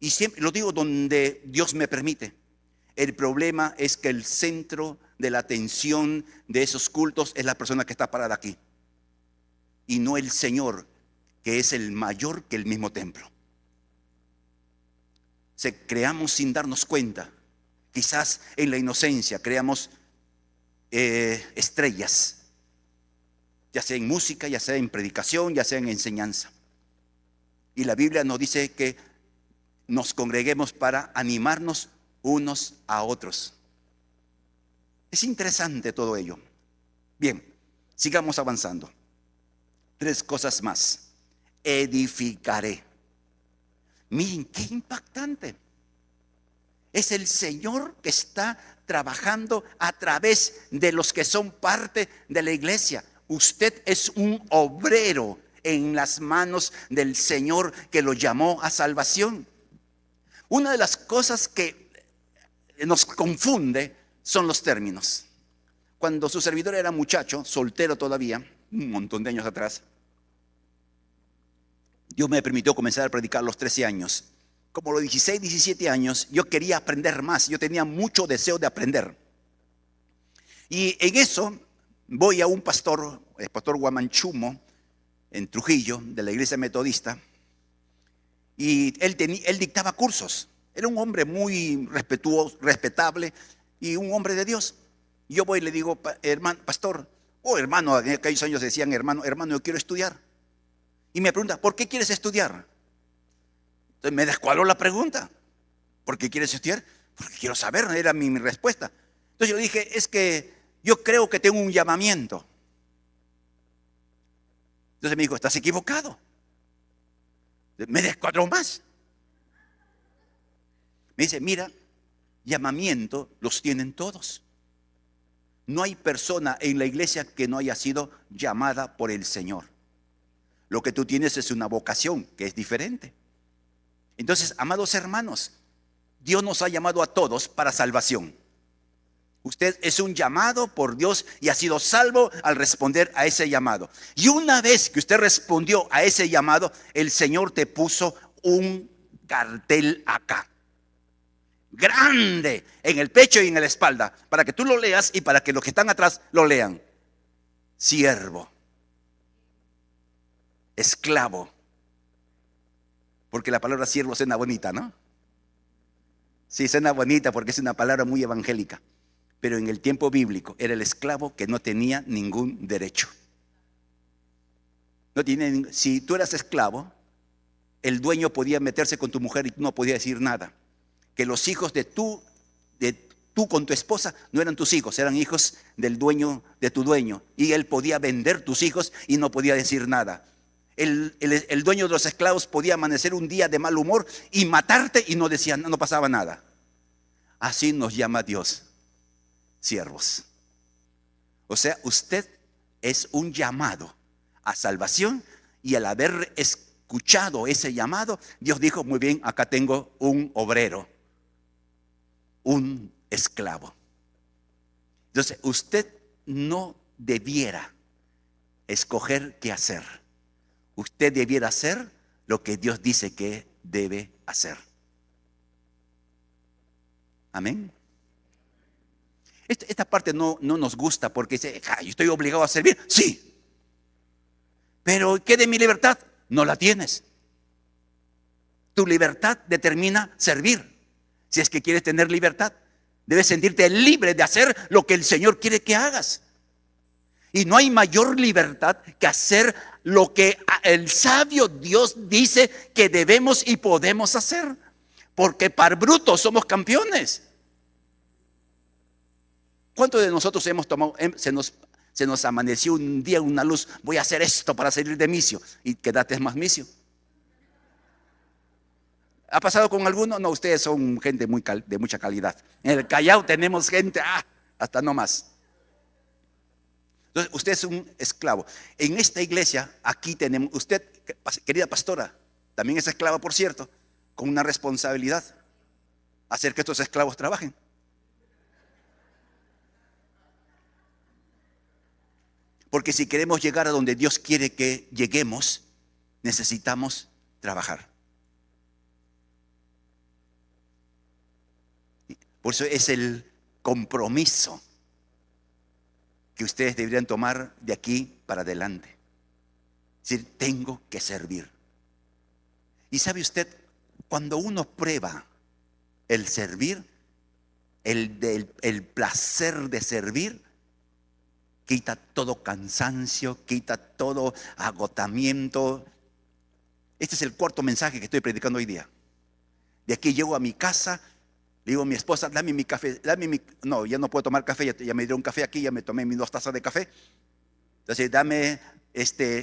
Y siempre lo digo donde Dios me permite. El problema es que el centro de la atención de esos cultos es la persona que está parada aquí. Y no el Señor, que es el mayor que el mismo templo. Creamos sin darnos cuenta. Quizás en la inocencia creamos estrellas. Ya sea en música, ya sea en predicación, ya sea en enseñanza. Y la Biblia nos dice que nos congreguemos para animarnos unos a otros. Es interesante todo ello. Bien, sigamos avanzando. 3 cosas más. Edificaré. Miren, qué impactante. Es el Señor que está trabajando a través de los que son parte de la iglesia. Usted es un obrero en las manos del Señor que lo llamó a salvación. Una de las cosas que nos confunde son los términos. Cuando su servidor era muchacho, soltero todavía, un montón de años atrás, Dios me permitió comenzar a predicar a los 13 años. Como los 16, 17 años, yo quería aprender más. Yo tenía mucho deseo de aprender. Y en eso voy a un pastor, el pastor Guamanchumo, en Trujillo, de la iglesia metodista. Y él dictaba cursos. Era un hombre muy respetuoso, respetable y un hombre de Dios. Y yo voy y le digo, hermano, pastor, hermano, en aquellos años decían hermano, yo quiero estudiar. Y me pregunta, ¿por qué quieres estudiar? Entonces me descuadró la pregunta. ¿Por qué quieres estudiar? Porque quiero saber, era mi respuesta. Entonces yo le dije, es que yo creo que tengo un llamamiento. Entonces me dijo, estás equivocado. Me descuadró más. Me dice, mira, llamamiento los tienen todos. No hay persona en la iglesia que no haya sido llamada por el Señor. Lo que tú tienes es una vocación que es diferente. Entonces, amados hermanos, Dios nos ha llamado a todos para salvación. Usted es un llamado por Dios y ha sido salvo al responder a ese llamado. Y una vez que usted respondió a ese llamado, el Señor te puso un cartel acá, grande, en el pecho y en la espalda, para que tú lo leas y para que los que están atrás lo lean. Siervo, esclavo, porque la palabra siervo suena bonita, ¿no? Sí, suena bonita porque es una palabra muy evangélica. Pero en el tiempo bíblico era el esclavo que no tenía ningún derecho. Si tú eras esclavo, el dueño podía meterse con tu mujer y tú no podías decir nada. Que los hijos de tú con tu esposa no eran tus hijos, eran hijos del dueño de tu dueño. Y él podía vender tus hijos y no podía decir nada. El dueño de los esclavos podía amanecer un día de mal humor y matarte y no pasaba nada. Así nos llama Dios, siervos. O sea, usted es un llamado a salvación y al haber escuchado ese llamado, Dios dijo, muy bien, acá tengo un obrero, un esclavo. Entonces, usted no debiera escoger qué hacer. Usted debiera hacer lo que Dios dice que debe hacer. Amén. Esta parte no nos gusta porque dice, yo estoy obligado a servir. Sí. Pero ¿qué de mi libertad? No la tienes. Tu libertad determina servir. Si es que quieres tener libertad, debes sentirte libre de hacer lo que el Señor quiere que hagas. Y no hay mayor libertad que hacer lo que el sabio Dios dice que debemos y podemos hacer. Porque par bruto somos campeones. ¿Cuántos de nosotros hemos tomado, se nos amaneció un día una luz, voy a hacer esto para salir de misio, y quédate más misio? ¿Ha pasado con alguno? No, ustedes son gente de mucha calidad. En el Callao tenemos gente, hasta no más. Entonces, usted es un esclavo. En esta iglesia, aquí tenemos, usted, querida pastora, también es esclava, por cierto, con una responsabilidad, hacer que estos esclavos trabajen. Porque si queremos llegar a donde Dios quiere que lleguemos, necesitamos trabajar. Por eso es el compromiso que ustedes deberían tomar de aquí para adelante. Es decir, tengo que servir. Y sabe usted, cuando uno prueba el servir, el placer de servir, quita todo cansancio, quita todo agotamiento. Este es el cuarto mensaje que estoy predicando hoy día. De aquí llego a mi casa, le digo a mi esposa, dame mi café, no, ya no puedo tomar café, ya me dieron café aquí, ya me tomé mis 2 tazas de café. Entonces dame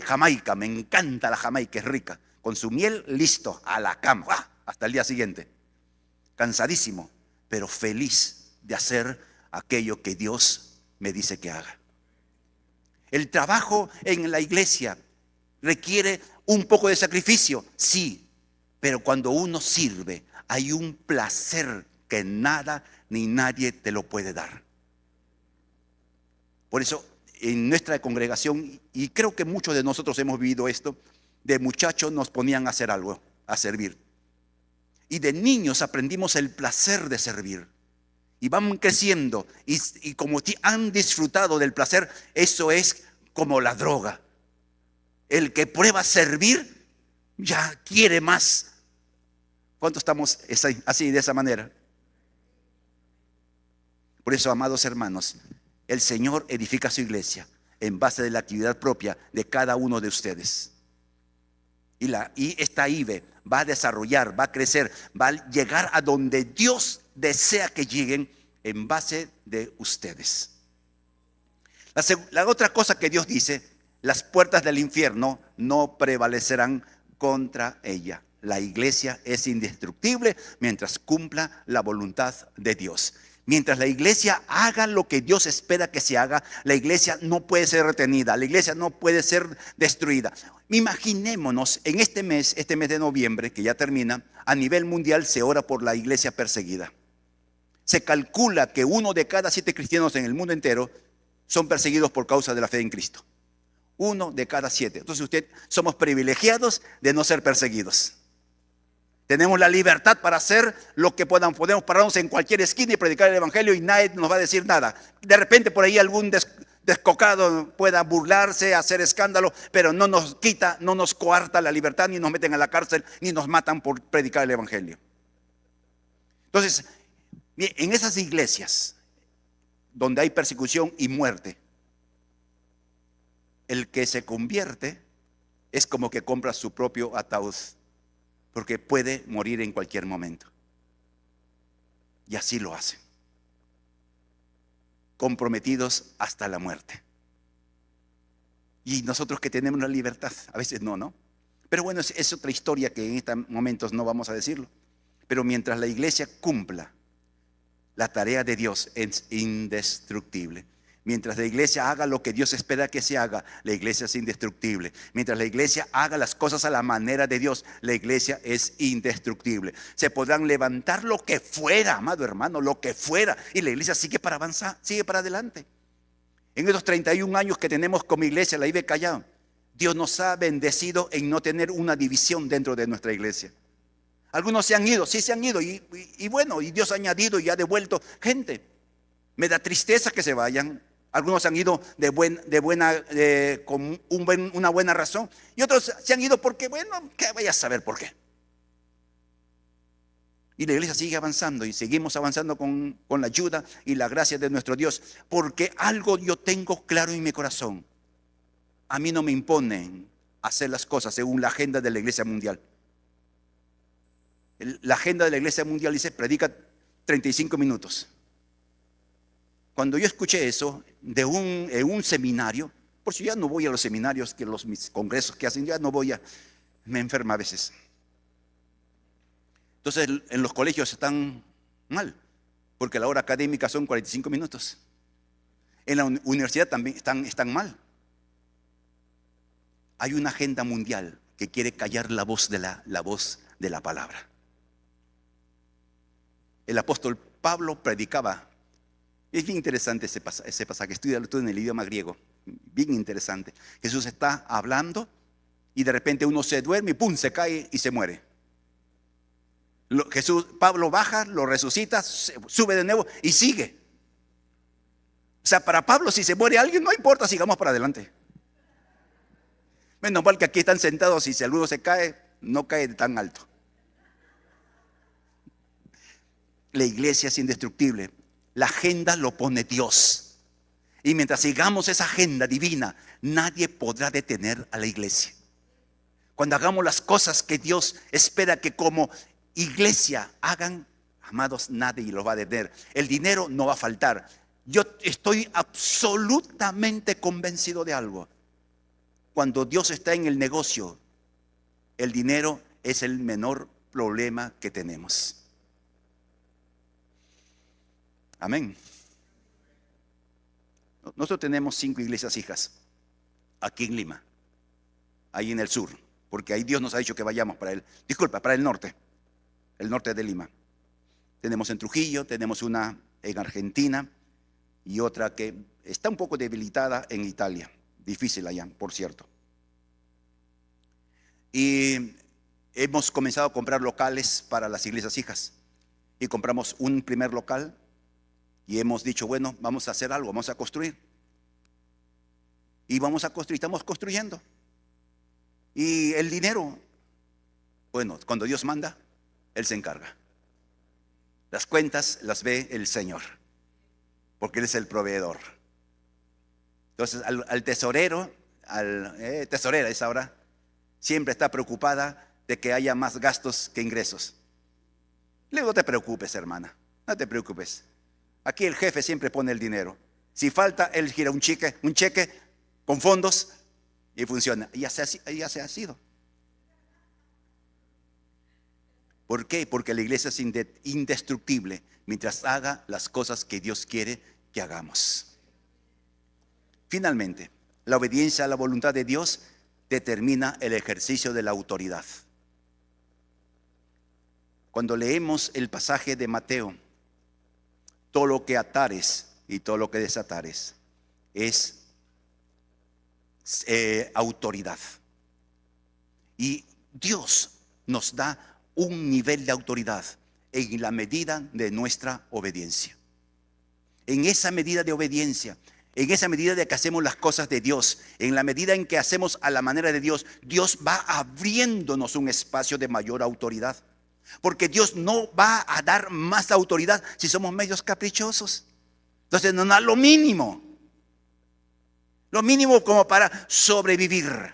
Jamaica, me encanta la Jamaica, es rica. Con su miel, listo, a la cama, hasta el día siguiente. Cansadísimo. pero feliz de hacer aquello que Dios me dice que haga. El trabajo en la iglesia requiere un poco de sacrificio, sí, pero cuando uno sirve hay un placer que nada ni nadie te lo puede dar. Por eso en nuestra congregación, y creo que muchos de nosotros hemos vivido esto, de muchachos nos ponían a hacer algo, a servir. Y de niños aprendimos el placer de servir. Y van creciendo y como han disfrutado del placer, eso es como la droga. El que prueba servir ya quiere más. ¿Cuántos estamos así, de esa manera? Por eso, amados hermanos, el Señor edifica su iglesia en base de la actividad propia de cada uno de ustedes. Y esta IBE va a desarrollar, va a crecer, va a llegar a donde Dios desea que lleguen en base de ustedes. La otra cosa que Dios dice: las puertas del infierno no prevalecerán contra ella. La iglesia es indestructible mientras cumpla la voluntad de Dios. Mientras la iglesia haga lo que Dios espera que se haga, la iglesia no puede ser retenida, la iglesia no puede ser destruida. Imaginémonos en este mes de noviembre, que ya termina, a nivel mundial se ora por la iglesia perseguida. Se calcula que 1 de cada 7 cristianos en el mundo entero son perseguidos por causa de la fe en Cristo. 1 de cada 7. Entonces somos privilegiados de no ser perseguidos. Tenemos la libertad para hacer lo que podamos pararnos en cualquier esquina y predicar el evangelio y nadie nos va a decir nada. De repente por ahí algún descocado pueda burlarse, hacer escándalo, pero no nos quita, no nos coarta la libertad, ni nos meten a la cárcel, ni nos matan por predicar el evangelio. Entonces, en esas iglesias donde hay persecución y muerte, el que se convierte es como que compra su propio ataúd, porque puede morir en cualquier momento. Y así lo hacen, comprometidos hasta la muerte. Y nosotros que tenemos la libertad, a veces no. Pero bueno, es otra historia que en estos momentos no vamos a decirlo. Pero mientras la iglesia cumpla la tarea de Dios, es indestructible. Mientras la iglesia haga lo que Dios espera que se haga, la iglesia es indestructible. Mientras la iglesia haga las cosas a la manera de Dios, la iglesia es indestructible. Se podrán levantar lo que fuera, amado hermano, lo que fuera, y la iglesia sigue para avanzar, sigue para adelante. En estos 31 años que tenemos como iglesia, la IBE Callao, Dios nos ha bendecido en no tener una división dentro de nuestra iglesia. Algunos se han ido, sí se han ido, y bueno, y Dios ha añadido y ha devuelto gente. Me da tristeza que se vayan. Algunos se han ido con una buena razón, y otros se han ido porque, bueno, que vaya a saber por qué. Y la iglesia sigue avanzando y seguimos avanzando con la ayuda y la gracia de nuestro Dios, porque algo yo tengo claro en mi corazón: a mí no me imponen hacer las cosas según la agenda de la iglesia mundial. La agenda de la iglesia mundial dice: predica 35 minutos. Cuando yo escuché eso en un seminario, por si ya no voy a los seminarios, que mis congresos que hacen, ya no voy me enferma a veces. Entonces en los colegios están mal, porque la hora académica son 45 minutos. En la universidad también están mal. Hay una agenda mundial que quiere callar la voz de la palabra. El apóstol Pablo predicaba. Es bien interesante ese pasaje. Estudialo tú en el idioma griego. Bien interesante. Jesús está hablando y de repente uno se duerme y ¡pum!, se cae y se muere. Pablo baja, lo resucita, sube de nuevo y sigue. O sea, para Pablo, si se muere alguien, no importa, sigamos para adelante. Menos mal que aquí están sentados y si alguno se cae, no cae de tan alto. La iglesia es indestructible. La agenda lo pone Dios. Y mientras sigamos esa agenda divina, nadie podrá detener a la iglesia. Cuando hagamos las cosas que Dios espera que como iglesia hagan, amados, nadie los va a detener. El dinero no va a faltar. Yo estoy absolutamente convencido de algo. Cuando Dios está en el negocio, el dinero es el menor problema que tenemos. Amén. Nosotros tenemos 5 iglesias hijas aquí en Lima, ahí en el sur, porque ahí Dios nos ha dicho que vayamos para para el norte de Lima. Tenemos en Trujillo, tenemos una en Argentina y otra que está un poco debilitada en Italia. Difícil allá, por cierto. Y hemos comenzado a comprar locales para las iglesias hijas. Y compramos un primer local y hemos dicho, bueno, vamos a hacer algo, vamos a construir. Y vamos a construir, estamos construyendo. Y el dinero, bueno, cuando Dios manda, Él se encarga. Las cuentas las ve el Señor, porque Él es el proveedor. Entonces al tesorero, tesorera es ahora, siempre está preocupada de que haya más gastos que ingresos. Luego no te preocupes, hermana, no te preocupes. Aquí el jefe siempre pone el dinero. Si falta, él gira un cheque con fondos y funciona. Y ya se ha sido. ¿Por qué? Porque la iglesia es indestructible mientras haga las cosas que Dios quiere que hagamos. Finalmente, la obediencia a la voluntad de Dios determina el ejercicio de la autoridad. Cuando leemos el pasaje de Mateo, todo lo que atares y todo lo que desatares es autoridad. Y Dios nos da un nivel de autoridad en la medida de nuestra obediencia. En esa medida de obediencia, en esa medida de que hacemos las cosas de Dios, en la medida en que hacemos a la manera de Dios, Dios va abriéndonos un espacio de mayor autoridad. Porque Dios no va a dar más autoridad si somos medios caprichosos. Entonces nos da lo mínimo como para sobrevivir.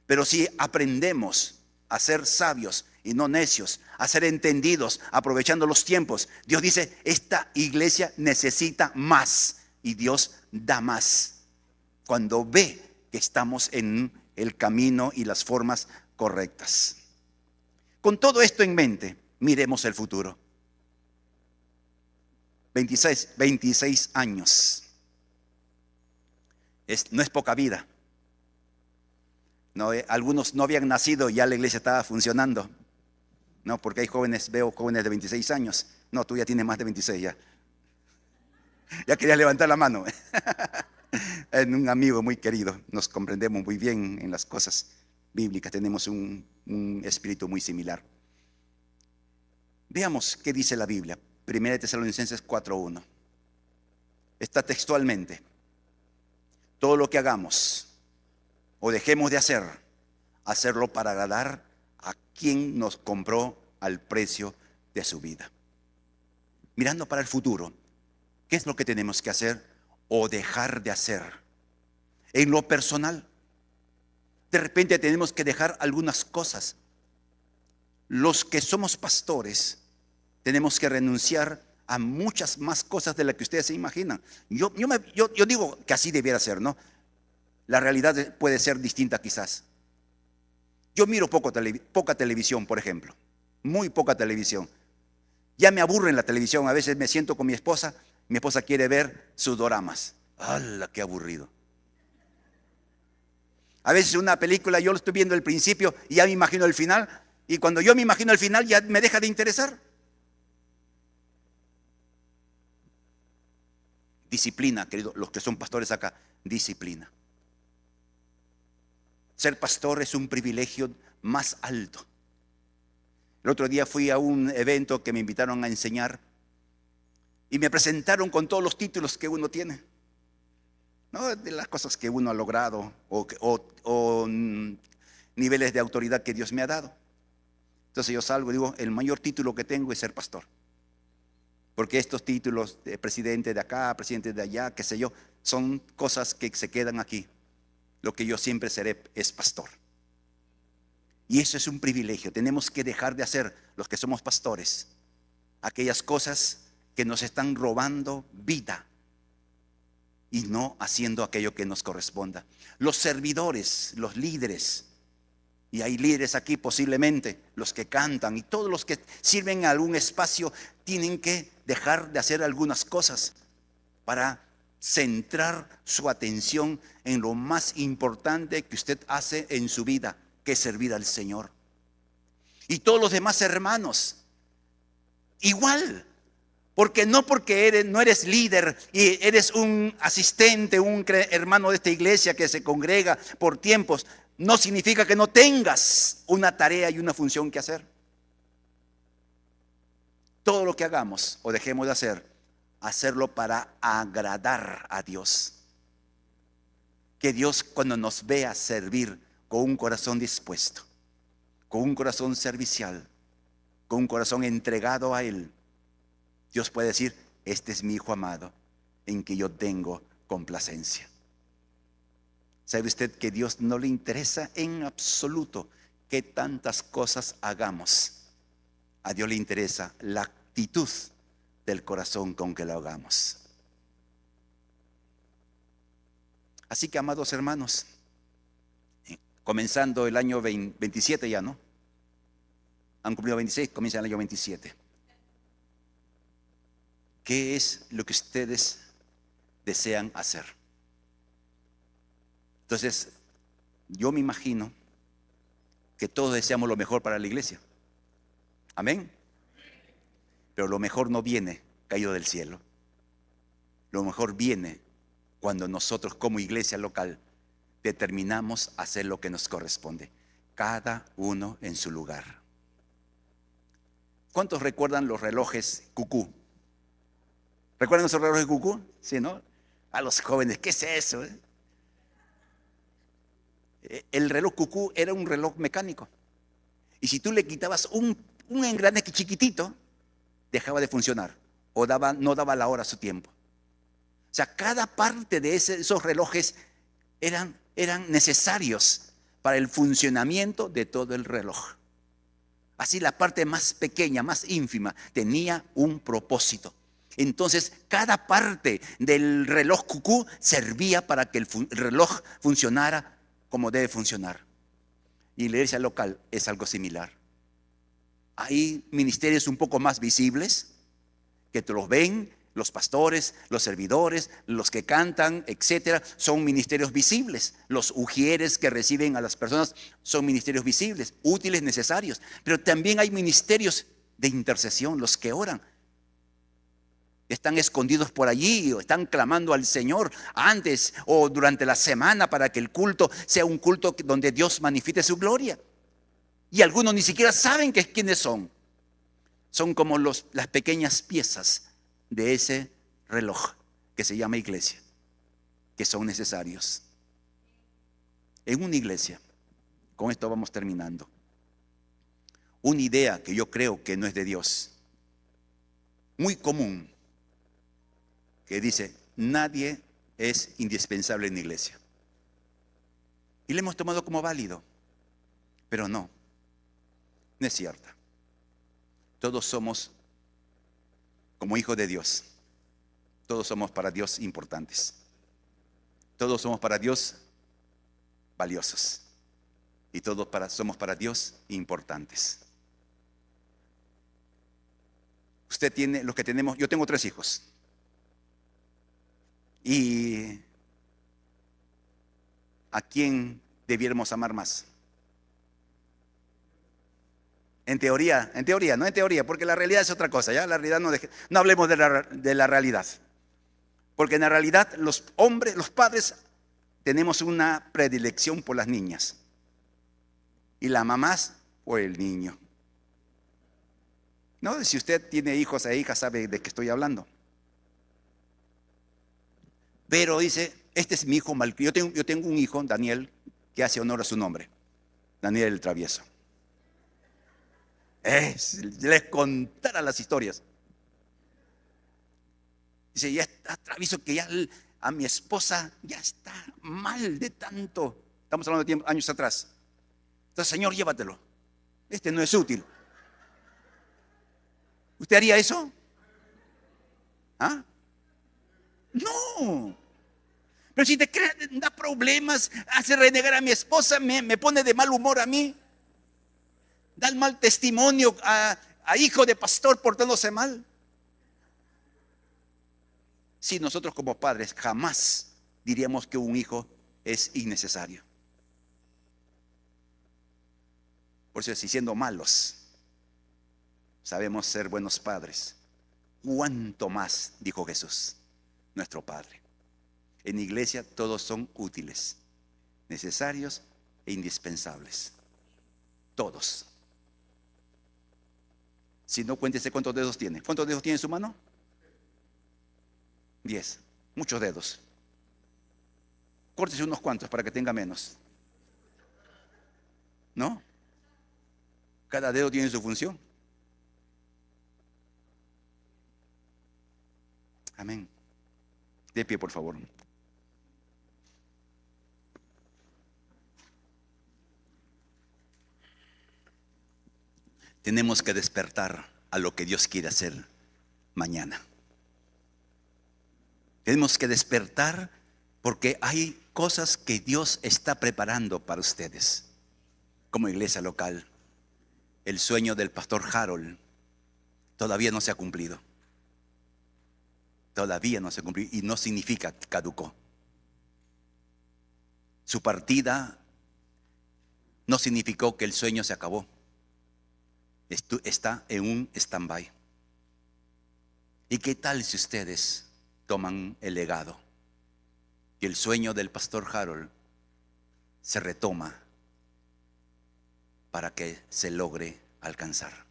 Pero si aprendemos a ser sabios y no necios, a ser entendidos, aprovechando los tiempos, Dios dice, esta iglesia necesita más y Dios da más cuando ve que estamos en el camino y las formas correctas. Con todo esto en mente, miremos el futuro. 26 años. No es poca vida. No, algunos no habían nacido y ya la iglesia estaba funcionando. No, porque hay veo jóvenes de 26 años. No, tú ya tienes más de 26 ya. Ya querías levantar la mano. Un amigo muy querido, nos comprendemos muy bien en las cosas bíblicas, tenemos un espíritu muy similar. Veamos qué dice la Biblia. 1 Tesalonicenses 4:1. Está textualmente: todo lo que hagamos o dejemos de hacer, hacerlo para agradar a quien nos compró al precio de su vida. Mirando para el futuro, ¿qué es lo que tenemos que hacer o dejar de hacer? En lo personal, de repente tenemos que dejar algunas cosas. Los que somos pastores tenemos que renunciar a muchas más cosas de las que ustedes se imaginan. Yo digo que así debiera ser, ¿no? La realidad puede ser distinta quizás. Yo miro poca televisión, por ejemplo. Muy poca televisión. Ya me aburre en la televisión. A veces me siento con mi esposa quiere ver sus doramas. ¡Hala, qué aburrido! A veces una película yo lo estoy viendo al principio y ya me imagino el final. Y cuando yo me imagino el final ya me deja de interesar. Disciplina, queridos, los que son pastores acá, disciplina. Ser pastor es un privilegio más alto. El otro día fui a un evento que me invitaron a enseñar y me presentaron con todos los títulos que uno tiene, ¿no? De las cosas que uno ha logrado o niveles de autoridad que Dios me ha dado. Entonces yo salgo y digo, el mayor título que tengo es ser pastor. Porque estos títulos de presidente de acá, presidente de allá, qué sé yo, son cosas que se quedan aquí. Lo que yo siempre seré es pastor. Y eso es un privilegio. Tenemos que dejar de hacer, los que somos pastores, aquellas cosas que nos están robando vida y no haciendo aquello que nos corresponda. Los servidores, los líderes, y hay líderes aquí posiblemente, los que cantan y todos los que sirven en algún espacio, tienen que dejar de hacer algunas cosas para centrar su atención en lo más importante que usted hace en su vida, que es servir al Señor. Y todos los demás hermanos, igual. Porque no porque no eres líder y eres un asistente, un hermano de esta iglesia que se congrega por tiempos, no significa que no tengas una tarea y una función que hacer. Todo lo que hagamos o dejemos de hacer, hacerlo para agradar a Dios. Que Dios, cuando nos vea servir con un corazón dispuesto, con un corazón servicial, con un corazón entregado a Él, Dios puede decir: este es mi hijo amado, en que yo tengo complacencia. ¿Sabe usted que a Dios no le interesa en absoluto que tantas cosas hagamos? A Dios le interesa la actitud del corazón con que lo hagamos. Así que, amados hermanos, comenzando el año 27 ya, ¿no? Han cumplido 26, comienza el año 27. ¿Qué es lo que ustedes desean hacer? Entonces, yo me imagino que todos deseamos lo mejor para la iglesia. Amén. Pero lo mejor no viene caído del cielo. Lo mejor viene cuando nosotros como iglesia local determinamos hacer lo que nos corresponde, cada uno en su lugar. ¿Cuántos recuerdan los relojes cucú? ¿Recuerdan esos relojes cucú? Sí, ¿no? A los jóvenes, ¿qué es eso? El reloj cucú era un reloj mecánico. Y si tú le quitabas un engrane chiquitito, dejaba de funcionar o no daba la hora a su tiempo. O sea, cada parte de esos relojes eran necesarios para el funcionamiento de todo el reloj. Así la parte más pequeña, más ínfima, tenía un propósito. Entonces, cada parte del reloj cucú servía para que el reloj funcionara como debe funcionar. Y la iglesia local es algo similar. Hay ministerios un poco más visibles, que te los ven, los pastores, los servidores, los que cantan, etcétera, son ministerios visibles. Los ujieres que reciben a las personas son ministerios visibles, útiles, necesarios. Pero también hay ministerios de intercesión, los que oran. Están escondidos por allí o están clamando al Señor antes o durante la semana para que el culto sea un culto donde Dios manifieste su gloria. Y algunos ni siquiera saben quiénes son. Son como las pequeñas piezas de ese reloj que se llama iglesia, que son necesarios. En una iglesia, con esto vamos terminando, una idea que yo creo que no es de Dios, muy común, que dice: nadie es indispensable en la iglesia. Y le hemos tomado como válido, pero no es cierta. Todos somos, como hijos de Dios, todos somos para Dios importantes. Todos somos para Dios valiosos. Y todos somos para Dios importantes. Usted tiene, los que tenemos, yo tengo 3 hijos. ¿Y a quién debiéramos amar más? En teoría, no en teoría, porque la realidad es otra cosa, ¿ya? La realidad no hablemos de la realidad. Porque en la realidad los hombres, los padres, tenemos una predilección por las niñas. Y las mamás por el niño. No, si usted tiene hijos e hijas, sabe de qué estoy hablando. Pero dice: este es mi hijo malcriado. Yo tengo un hijo, Daniel, que hace honor a su nombre. Daniel el travieso. Les contara las historias. Dice: ya está travieso, que ya a mi esposa ya está mal de tanto. Estamos hablando de años atrás. Entonces: Señor, llévatelo. Este no es útil. ¿Usted haría eso? ¿Ah? No. Pero si te da problemas, hace renegar a mi esposa, me pone de mal humor a mí, da el mal testimonio a hijo de pastor portándose mal. Sí, nosotros como padres jamás diríamos que un hijo es innecesario. Por eso, si siendo malos sabemos ser buenos padres, ¿cuánto más, dijo Jesús, nuestro Padre? En iglesia todos son útiles, necesarios e indispensables. Todos. Si no, cuéntese cuántos dedos tiene. ¿Cuántos dedos tiene en su mano? 10. Muchos dedos. Córtese unos cuantos para que tenga menos. ¿No? Cada dedo tiene su función. Amén. De pie, por favor. Tenemos que despertar a lo que Dios quiere hacer mañana. Tenemos que despertar porque hay cosas que Dios está preparando para ustedes. Como iglesia local, el sueño del pastor Harold todavía no se ha cumplido. Todavía no se ha cumplido y no significa que caducó. Su partida no significó que el sueño se acabó. Está en un stand-by. ¿Y qué tal si ustedes toman el legado? Que el sueño del pastor Harold se retoma para que se logre alcanzar.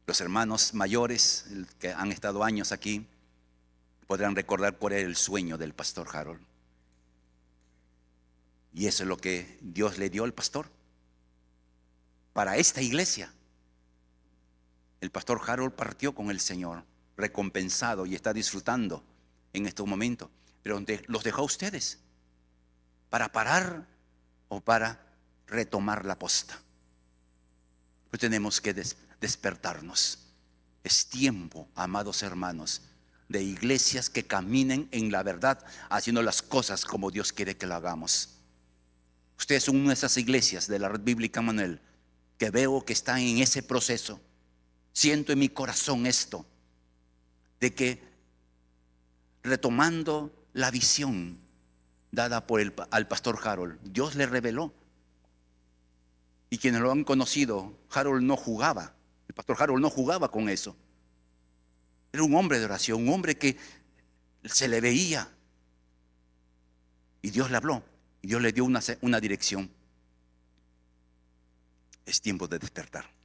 Los hermanos mayores que han estado años aquí podrán recordar cuál era el sueño del pastor Harold. Y eso es lo que Dios le dio al pastor para esta iglesia. El pastor Harold partió con el Señor, recompensado, y está disfrutando en estos momentos. Pero los dejó a ustedes para parar o para retomar la posta. Pues tenemos que despertarnos. Es tiempo, amados hermanos, de iglesias que caminen en la verdad, haciendo las cosas como Dios quiere que lo hagamos. Ustedes son una de esas iglesias de la Red Bíblica Manuel que veo que están en ese proceso. Siento en mi corazón esto, de que retomando la visión dada por al pastor Harold, Dios le reveló. Y quienes lo han conocido, Harold no jugaba, el pastor Harold no jugaba con eso. Era un hombre de oración, un hombre que se le veía. Y Dios le habló, y Dios le dio una dirección. Es tiempo de despertar.